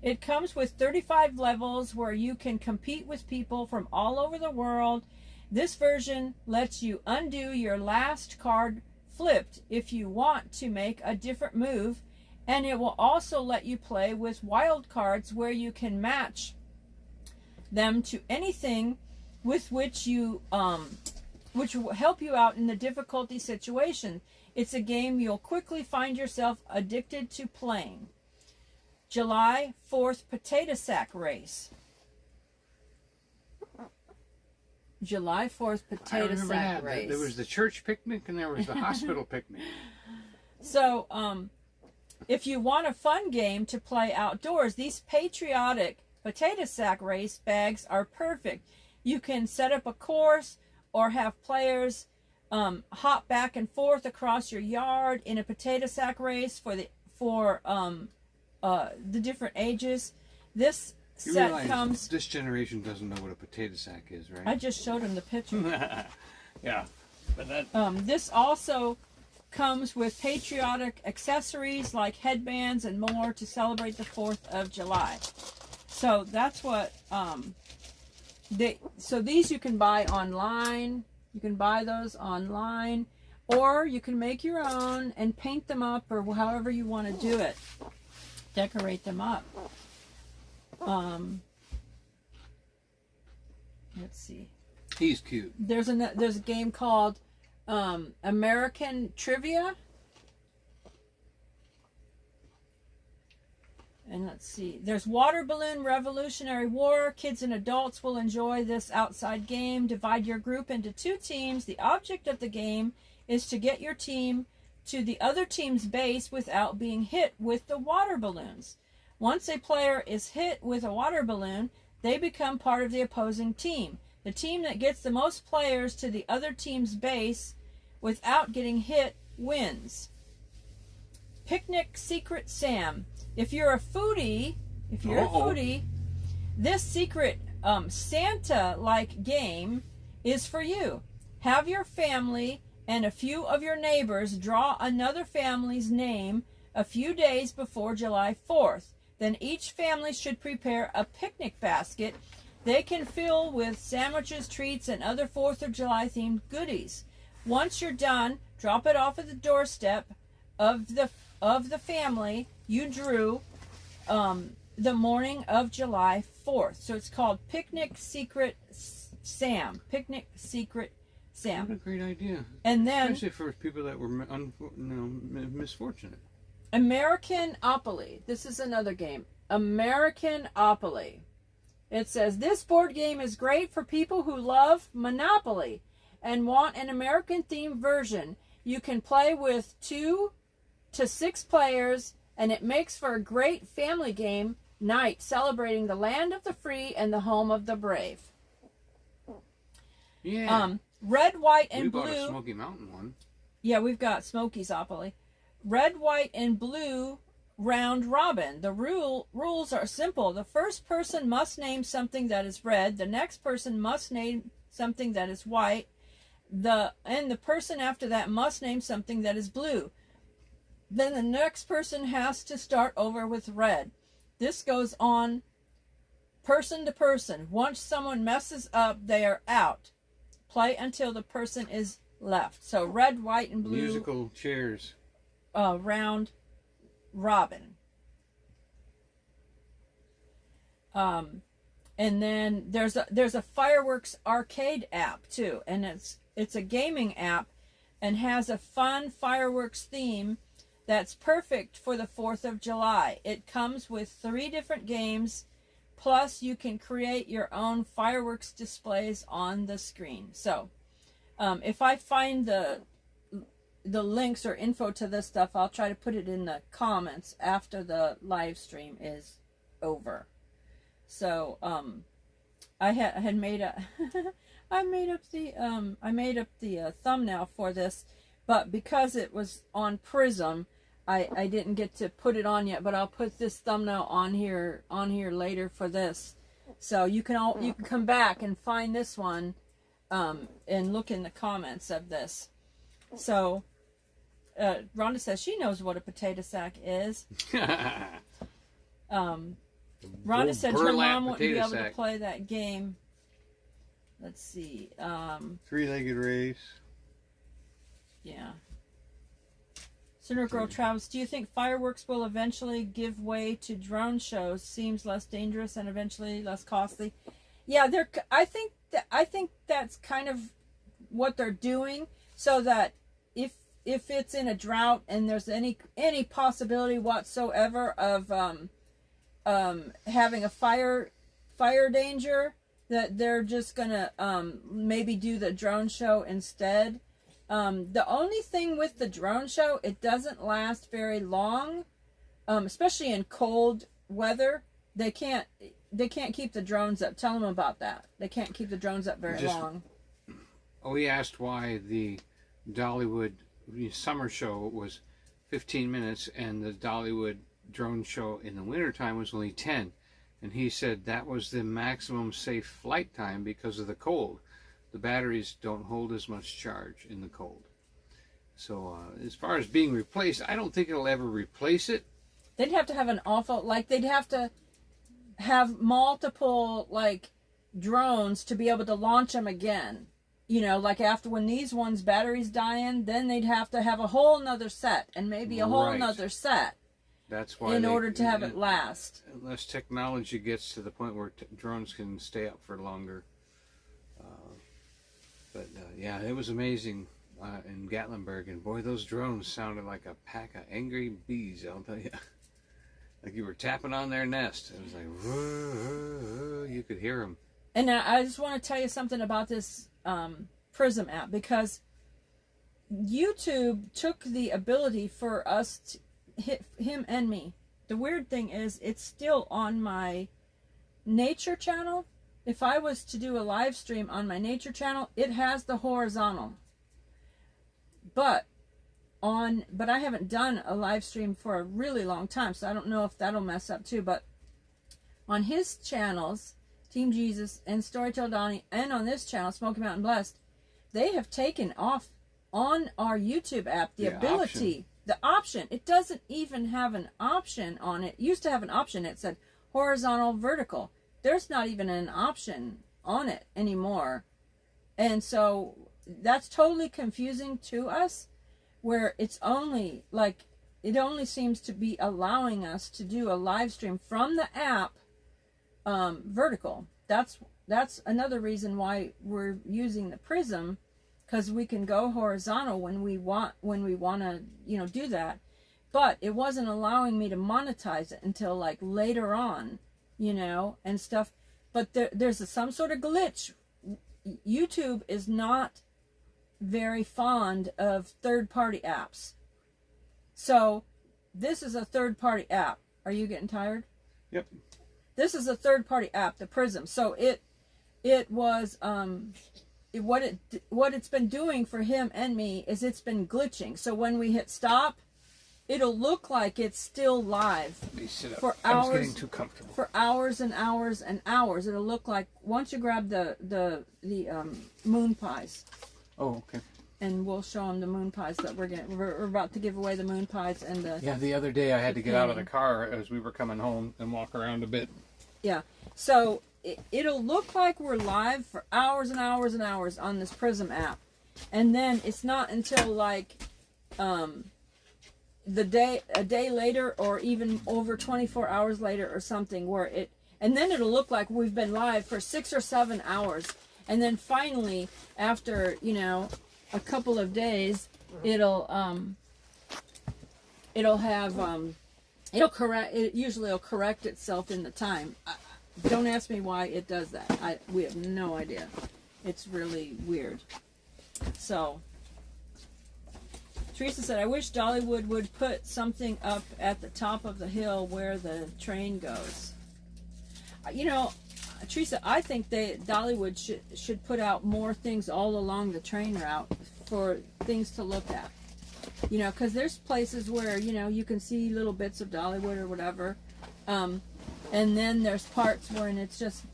It comes with 35 levels where you can compete with people from all over the world. This version lets you undo your last card flipped if you want to make a different move, and it will also let you play with wild cards where you can match them to anything with which you which will help you out in the difficulty situation. It's a game you'll quickly find yourself addicted to playing. July 4th Potato Sack Race. July 4th Potato Sack Race. There was the church picnic and there was the hospital picnic. So, if you want a fun game to play outdoors, these patriotic potato sack race bags are perfect. You can set up a course or have players hop back and forth across your yard in a potato sack race for the different ages. This set comes. This generation doesn't know what a potato sack is, right? I just showed them the picture. Yeah, but that. This also comes with patriotic accessories like headbands and more to celebrate the 4th of July. So that's what, so these you can buy online. You can buy those online, or you can make your own and paint them up, or however you want to do it. Decorate them up. Let's see. He's cute. There's a game called American Trivia. And let's see. There's Water Balloon Revolutionary War. Kids and adults will enjoy this outside game. Divide your group into 2 teams. The object of the game is to get your team to the other team's base without being hit with the water balloons. Once a player is hit with a water balloon, they become part of the opposing team. The team that gets the most players to the other team's base without getting hit wins. Picnic Secret Sam. If you're a foodie, this secret Santa-like game is for you. Have your family and a few of your neighbors draw another family's name a few days before July 4th. Then each family should prepare a picnic basket they can fill with sandwiches, treats, and other 4th of July themed goodies. Once you're done, drop it off at the doorstep of the family you drew the morning of July 4th. So it's called Picnic Secret Sam. Picnic Secret Sam. What a great idea. And then, especially for people that were misfortunate. Americanopoly. This is another game. Americanopoly. It says, this board game is great for people who love Monopoly and want an American-themed version. You can play with 2 to 6 players, and it makes for a great family game night celebrating the land of the free and the home of the brave. Yeah. Red, white, and blue. We bought a Smoky Mountain one. Yeah, we've got Smoky's Opoly. Red, white, and blue round robin. The rules are simple. The first person must name something that is red. The next person must name something that is white. And the person after that must name something that is blue. Then the next person has to start over with red. This goes on person to person. Once someone messes up, they are out. Play until the person is left. So red, white, and blue. Musical chairs. Round robin. And then there's a fireworks arcade app too, and it's a gaming app and has a fun fireworks theme that's perfect for the 4th of July. It comes with 3 different games, plus you can create your own fireworks displays on the screen. So if I find the links or info to this stuff, I'll try to put it in the comments after the live stream is over. So I had made a I made up the thumbnail for this, but because it was on Prism, I didn't get to put it on yet, but I'll put this thumbnail on here later for this. So you can come back and find this one and look in the comments of this. So Rhonda says she knows what a potato sack is. Rhonda said her mom wouldn't be able to play that game. Let's see. 3-legged race. Yeah. Sooner Girl Travis, do you think fireworks will eventually give way to drone shows? Seems less dangerous and eventually less costly. Yeah, I think that's kind of what they're doing, so that if it's in a drought and there's any possibility whatsoever of having a fire danger, that they're just gonna maybe do the drone show instead. The only thing with the drone show, it doesn't last very long, especially in cold weather. They can't keep the drones up. Tell them about that. They can't keep the drones up very long. We asked why the Dollywood summer show was 15 minutes and the Dollywood drone show in the wintertime was only 10. And he said that was the maximum safe flight time because of the cold. The batteries don't hold as much charge in the cold. So as far as being replaced, I don't think it'll ever replace it. They'd have to have an awful, like they'd have to have multiple like drones to be able to launch them again. You know, like after when these ones batteries dying, then they'd have to have a whole nother set and maybe a whole nother set. That's why in order to have it last. Unless technology gets to the point where drones can stay up for longer. But yeah, it was amazing in Gatlinburg, and boy, those drones sounded like a pack of angry bees, I'll tell you. Like you were tapping on their nest. It was like, whoa, you could hear them. And I just want to tell you something about this Prism app, because YouTube took the ability for us to hit him and me. The weird thing is it's still on my nature channel. If I was to do a live stream on my nature channel, it has the horizontal. But I haven't done a live stream for a really long time, so I don't know if that'll mess up too. But on his channels, Team Jesus and Storyteller Donny, and on this channel, Smoky Mountain Blessed, they have taken off on our YouTube app the ability, the option. It doesn't even have an option on it. It used to have an option. It said horizontal, vertical. There's not even an option on it anymore. And so that's totally confusing to us, where it's only like, it only seems to be allowing us to do a live stream from the app vertical. That's another reason why we're using the Prism, because we can go horizontal when we want to, you know, do that. But it wasn't allowing me to monetize it until like later on, you know, and stuff. But there's some sort of glitch. YouTube is not very fond of third-party apps. So this is a third-party app. Are you getting tired? Yep. This is a third-party app, the Prism. So it was what it's been doing for him and me is it's been glitching. So when we hit stop, it'll look like it's still live for hours. I was getting too comfortable. For hours and hours and hours. It'll look like once you grab the moon pies. Oh, okay. And we'll show them the moon pies that we're about to give away, the moon pies and the. Yeah, the other day I had to get out of the car as we were coming home and walk around a bit. Yeah, so it'll look like we're live for hours and hours and hours on this Prism app, and then it's not until like a day later, or even over 24 hours later or something, where and then it'll look like we've been live for 6 or 7 hours, and then finally after, you know, a couple of days, it'll correct itself in the time. Don't ask me why it does that. We have no idea. It's really weird. So Teresa said, I wish Dollywood would put something up at the top of the hill where the train goes. You know, Teresa, I think Dollywood should put out more things all along the train route for things to look at. You know, because there's places where, you know, you can see little bits of Dollywood or whatever. And then there's parts where it's just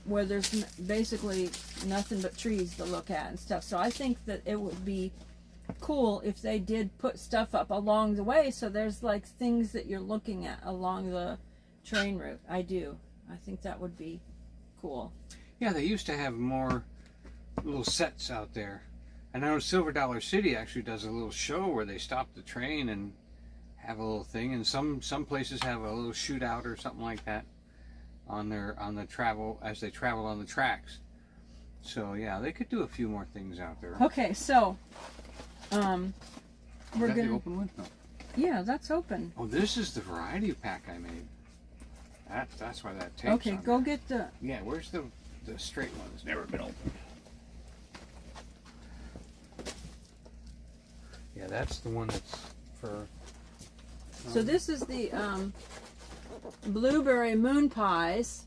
where there's basically nothing but trees to look at and stuff. So I think that it would be cool if they did put stuff up along the way, so there's like things that you're looking at along the train route. I think that would be cool. Yeah, they used to have more little sets out there. And I know Silver Dollar City actually does a little show where they stop the train and have a little thing, and some places have a little shootout or something like that on the travel, as they travel on the tracks. So yeah, they could do a few more things out there. Okay, so we're gonna open one? No. Yeah, that's open. Oh, this is the variety pack I made. That's why that tape's okay, go get the. Yeah, where's the straight one? It's never been opened. Yeah, that's the one that's for. So this is the blueberry moon pies.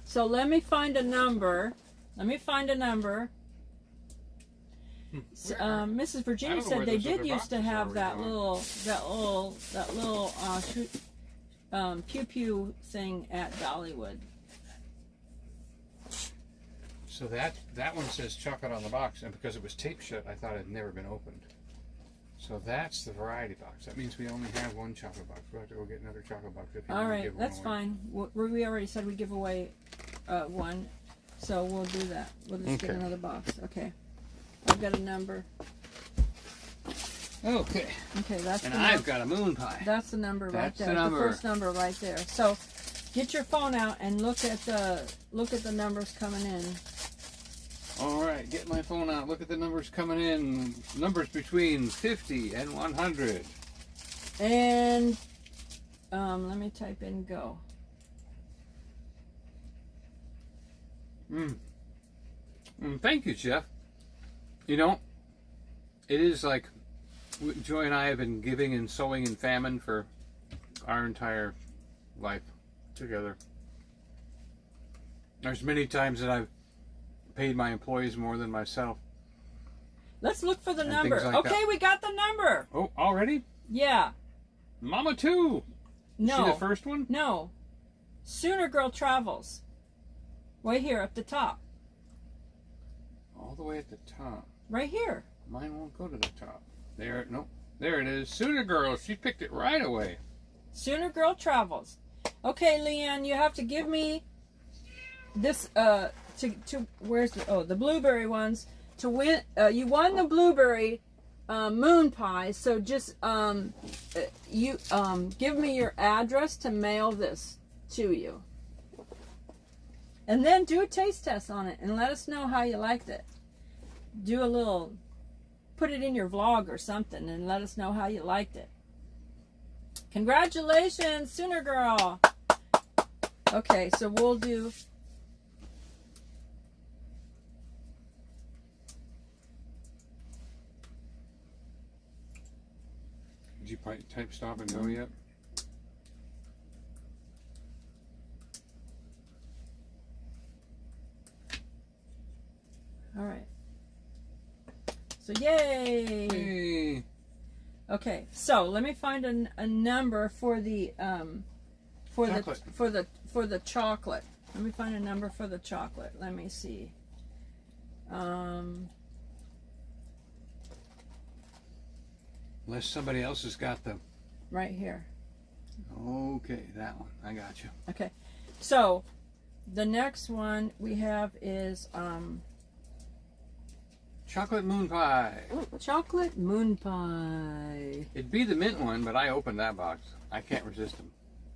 So let me find a number. Mrs. Virginia said they did used to have that little pew pew thing at Dollywood. So that one says chocolate on the box, and because it was tape shut, I thought it had never been opened. So that's the variety box. That means we only have one chocolate box. We'll have to go get another chocolate box if you All want to right, give that's one away. fine. We already said we give away one, so we'll do that. We'll just get Okay. another box. Okay. I've got a number. Okay. Okay, that's And the I've got a moon pie. That's the number right That's there. the number. The first number right there. So get your phone out and look at the numbers coming in. All right, get my phone out. Look at the numbers coming in. Numbers between 50 and 100. And let me type in go. Thank you, Jeff. You know, it is like Joy and I have been giving and sowing in famine for our entire life together. There's many times that I've paid my employees more than myself. Let's look for the And number. things like Okay, that. we got the number. Oh, already? Yeah. Mama too. No. See the first one? No. Sooner Girl Travels. Right here at the top. All the way at the top. Right here. Mine won't go to the top. There, nope. There it is. Sooner Girl. She picked it right away. Sooner Girl Travels. Okay, Leanne, you have to give me this to where's the blueberry ones to win. You won the blueberry moon pie, so just you give me your address to mail this to you, and then do a taste test on it and let us know how you liked it. Do a little, put it in your vlog or something and let us know how you liked it. Congratulations, Sooner Girl. Okay, so we'll do. Did you type stop and go yet? All right. So yay! Hey. Okay, so let me find a number for the Chocolate. for the chocolate. Let me find a number for the chocolate. Let me see. Unless somebody else has got them. Right here. Okay, that one. I got you. Okay, so the next one we have is Chocolate moon pie. chocolate moon pie. It'd be the mint one, but I opened that box. I can't resist them.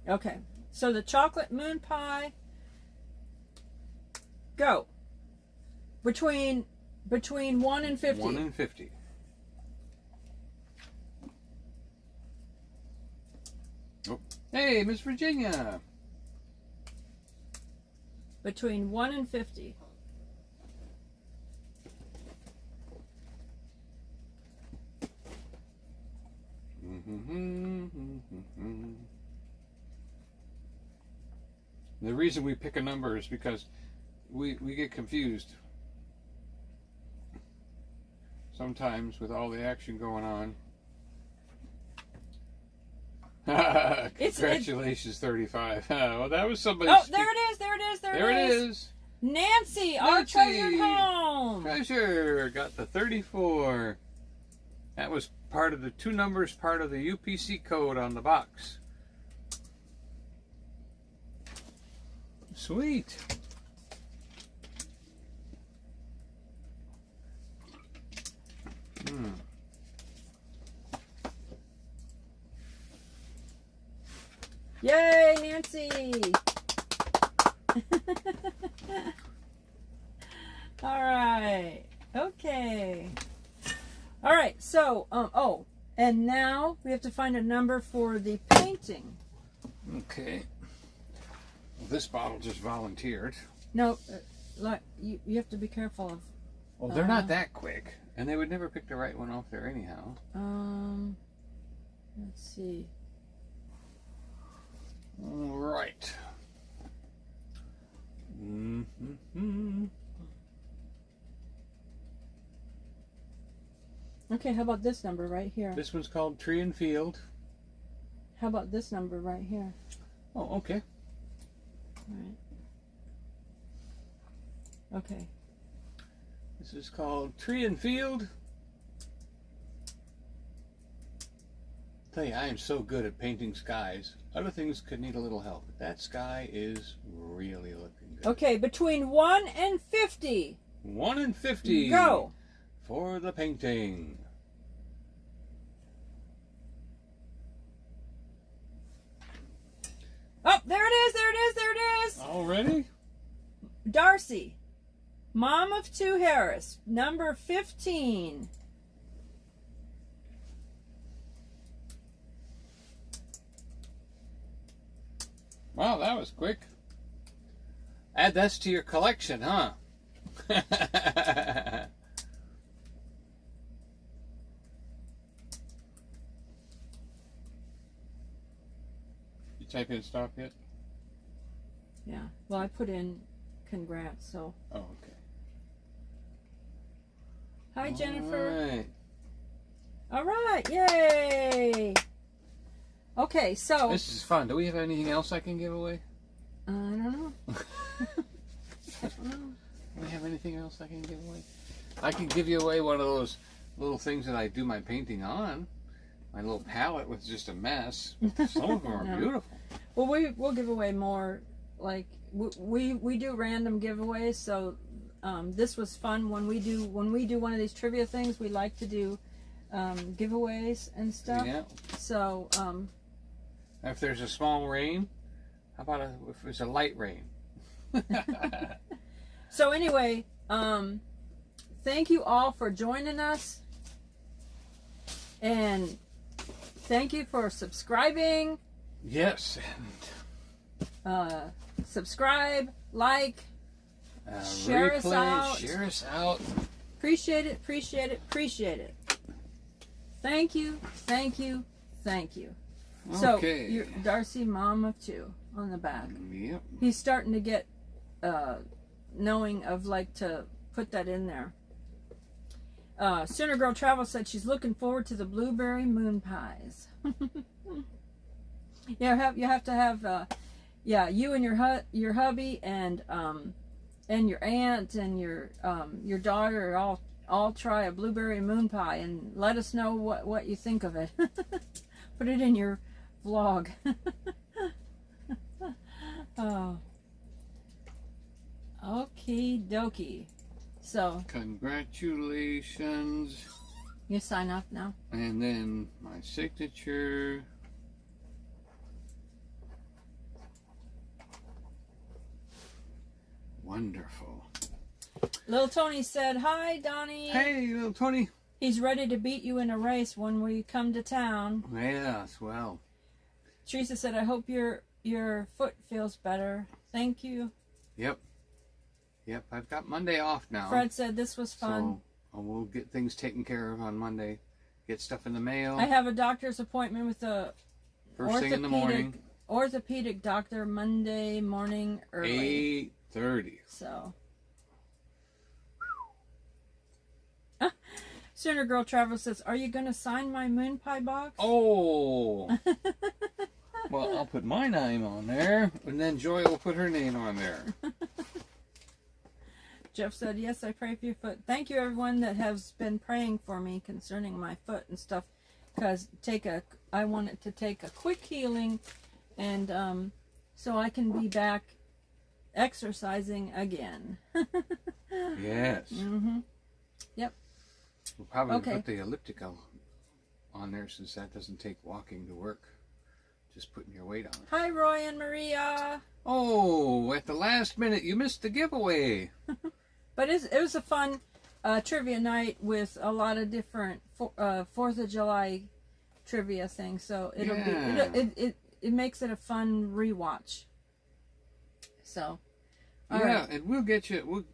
Okay, so the chocolate moon pie. Go. Between 1 and 50. 1 and 50. Oh, hey, Miss Virginia. Between 1 and 50. The reason we pick a number is because we get confused sometimes with all the action going on. Congratulations, 35. Well, that was somebody. Oh, there it is, there it is, There it is. Nancy, our Nancy. treasured home. Treasure got the 34. That was part of the 2 numbers, part of the UPC code on the box. Sweet. Yay, Nancy. All right. Okay. All right. So, oh, and now we have to find a number for the painting. Okay. Well, this bottle just volunteered. No, like you have to be careful of. Well, they're not that quick, and they would never pick the right one off there anyhow. Let's see. All right. Okay, how about this number right here? This one's called Tree and Field. How about this number right here? Oh, okay. All right. Okay. This is called Tree and Field. tell you, I am so good at painting skies. Other things could need a little help. But that sky is really looking good. Okay, between 1 and 50. 1 and 50. Go. For the painting. Oh, there it is, there it is, there it is. Already? Darcy, mom of 2 Harris, number 15. Wow, that was quick. Add this to your collection, huh? You type in stop yet? Yeah, well, I put in congrats, so. Oh, okay. Hi, Jennifer. All right. All right, yay. Okay, so. This is fun. Do we have anything else I can give away? I don't know. I don't know. Do we have anything else I can give away? I can give you away one of those little things that I do my painting on. My little palette was just a mess. Some of them are beautiful. Well, we'll give away more. Like we do random giveaways. So this was fun. When we do one of these trivia things, we like to do giveaways and stuff. Yeah. So if there's a small rain, how about if it's a light rain? So anyway, thank you all for joining us, and thank you for subscribing. Yes. Subscribe, like, share us out. Share us out. Appreciate it, appreciate it, appreciate it. Thank you, thank you, thank you. Okay. So, you're Darcy, mom of 2, on the back. Yep. He's starting to get knowing of like to put that in there. Sooner Girl Travel said she's looking forward to the blueberry moon pies. Yeah, you have to have you and your hubby and your aunt and your daughter all try a blueberry moon pie and let us know what you think of it. Put it in your vlog. Oh. Okie dokie. So. Congratulations. You sign off now. And then my signature. Wonderful. Little Tony said, "Hi, Donnie." Hey, little Tony. He's ready to beat you in a race when we come to town. Yes, well. Teresa said, "I hope your foot feels better. Thank you." Yep. I've got Monday off now. Fred said this was fun. So we'll get things taken care of on Monday. Get stuff in the mail. I have a doctor's appointment with the First thing in the morning. Orthopedic doctor Monday morning early. 8:30. So. Sooner Girl Travel says, "Are you going to sign my moon pie box?" Oh. Well, I'll put my name on there, and then Joy will put her name on there. Jeff said, "Yes, I pray for your foot." Thank you, everyone that has been praying for me concerning my foot and stuff, because I want it to take a quick healing, and so I can be back exercising again. Yes. Mm-hmm. Yep. We'll probably put the elliptical on there since that doesn't take walking to work. Just putting your weight on it. Hi, Roy and Maria. Oh, at the last minute, you missed the giveaway. But it was a fun trivia night with a lot of different 4th of July trivia things. So it makes it a fun rewatch. So. All right. And we'll get you.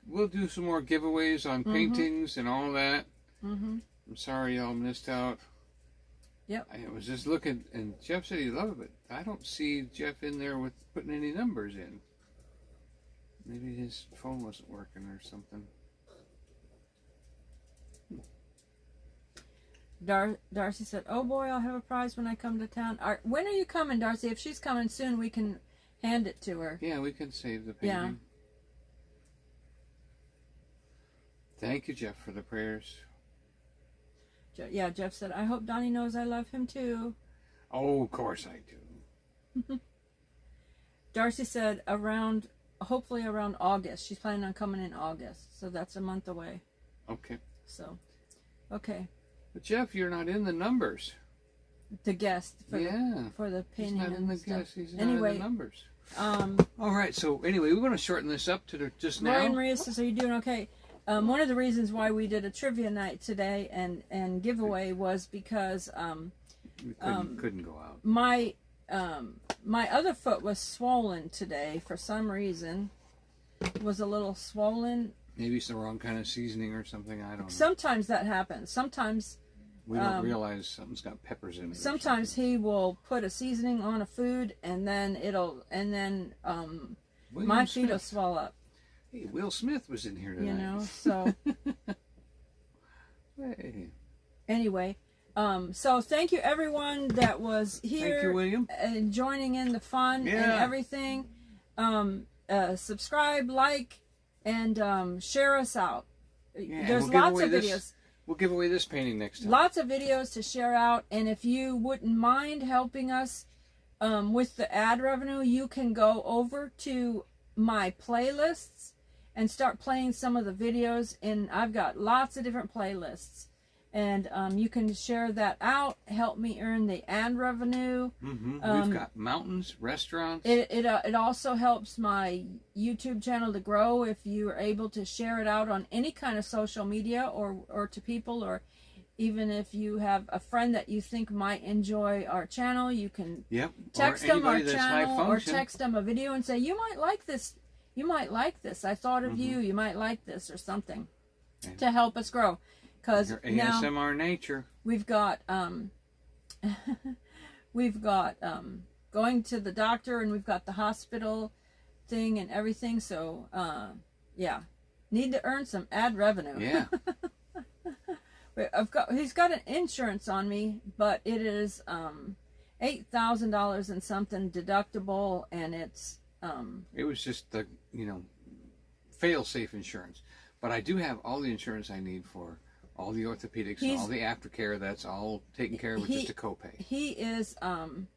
We'll do some more giveaways on paintings and all that. Mm-hmm. I'm sorry y'all missed out. Yep. I was just looking, and Jeff said he loved it. I don't see Jeff in there with putting any numbers in. Maybe his phone wasn't working or something. Darcy said, "Oh boy, I'll have a prize when I come to town." When are you coming, Darcy? If she's coming soon, we can hand it to her. Yeah, we can save the painting. Yeah. Thank you, Jeff, for the prayers. Yeah, Jeff said, I hope Donnie knows I love him too. Oh, of course I do. Darcy said hopefully around August. She's planning on coming in August. So that's a month away. Okay. So, okay. But Jeff, you're not in the numbers. The guest for the painting. He's not in the stuff. guest. He's not Anyway, in the numbers. All right. So anyway, we're going to shorten this up to just now. Ryan Maria says, are you doing okay? One of the reasons why we did a trivia night today and giveaway was because We couldn't go out. my other foot was swollen today for some reason. It was a little swollen. Maybe it's the wrong kind of seasoning or something. I don't know. Sometimes that happens. Sometimes we don't realize something's got peppers in it. Sometimes he will put a seasoning on a food and then my feet will swell up. Hey, Will Smith was in here tonight. You know, so hey. Anyway, so thank you everyone that was here. Thank you, William. And joining in the fun and everything. Subscribe, like, and share us out. Yeah, there's lots of videos. We'll give away this painting next time. Lots of videos to share out, and if you wouldn't mind helping us with the ad revenue, you can go over to my playlists and start playing some of the videos. And I've got lots of different playlists, and you can share that out. Help me earn the ad revenue. We've got mountains, restaurants. It also helps my YouTube channel to grow if you are able to share it out on any kind of social media or to people, or even if you have a friend that you think might enjoy our channel, you can text them our channel or text them a video and say, you might like this. You might like this. I thought of you. You might like this or something to help us grow. Because now ASMR nature. We've got going to the doctor, and we've got the hospital thing and everything. So need to earn some ad revenue. Yeah. He's got an insurance on me, but it is $8,000 and something deductible, and it's it was just the fail-safe insurance, but I do have all the insurance I need for all the orthopedics and all the aftercare. That's all taken care of with just a copay. He is when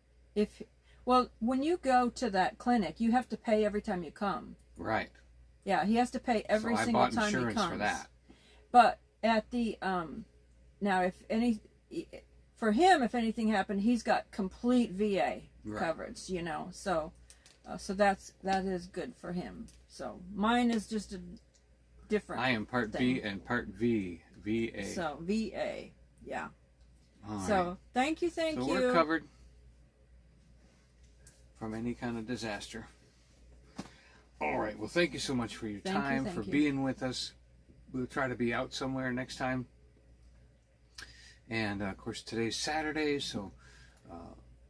you go to that clinic, you have to pay every time you come. Right. Yeah, he has to pay every single time he comes. I bought insurance for that. But at the now, for him, if anything happened, he's got complete VA coverage. So that is good for him. So mine is just a different. I am Part thing. B and Part V. VA. So VA, yeah. All so right. thank you. So we're covered from any kind of disaster. All right. Well, thank you so much for your time, for being with us. We'll try to be out somewhere next time. And of course, today's Saturday, so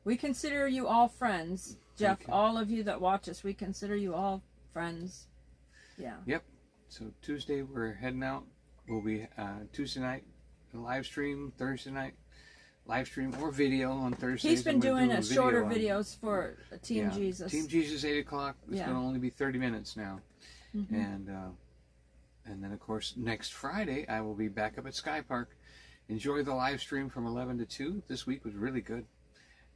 we consider you all friends, Jeff. All of you that watch us, we consider you all friends. Yeah. Yep. So Tuesday we're heading out. We'll be Tuesday night live stream, Thursday night live stream or video on Thursday. He's been doing shorter videos for Team Jesus. Team Jesus 8 o'clock. It's going to only be 30 minutes now. And then of course next Friday I will be back up at Sky Park. Enjoy the live stream from 11 to 2. This week was really good.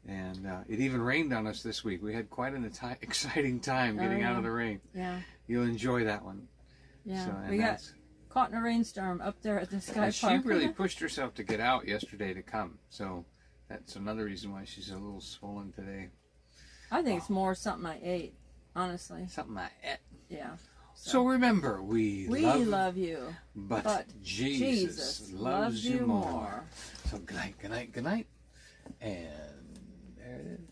And it even rained on us this week. We had quite an exciting time getting out of the rain. Yeah. You'll enjoy that one. Yeah. So, we got caught in a rainstorm up there at the Sky Park. She really pushed herself to get out yesterday to come. So that's another reason why she's a little swollen today. I think it's more something I ate, honestly. Something I ate. Yeah. So remember, we love you. But Jesus loves you more. So good night, good night, good night. And there it is.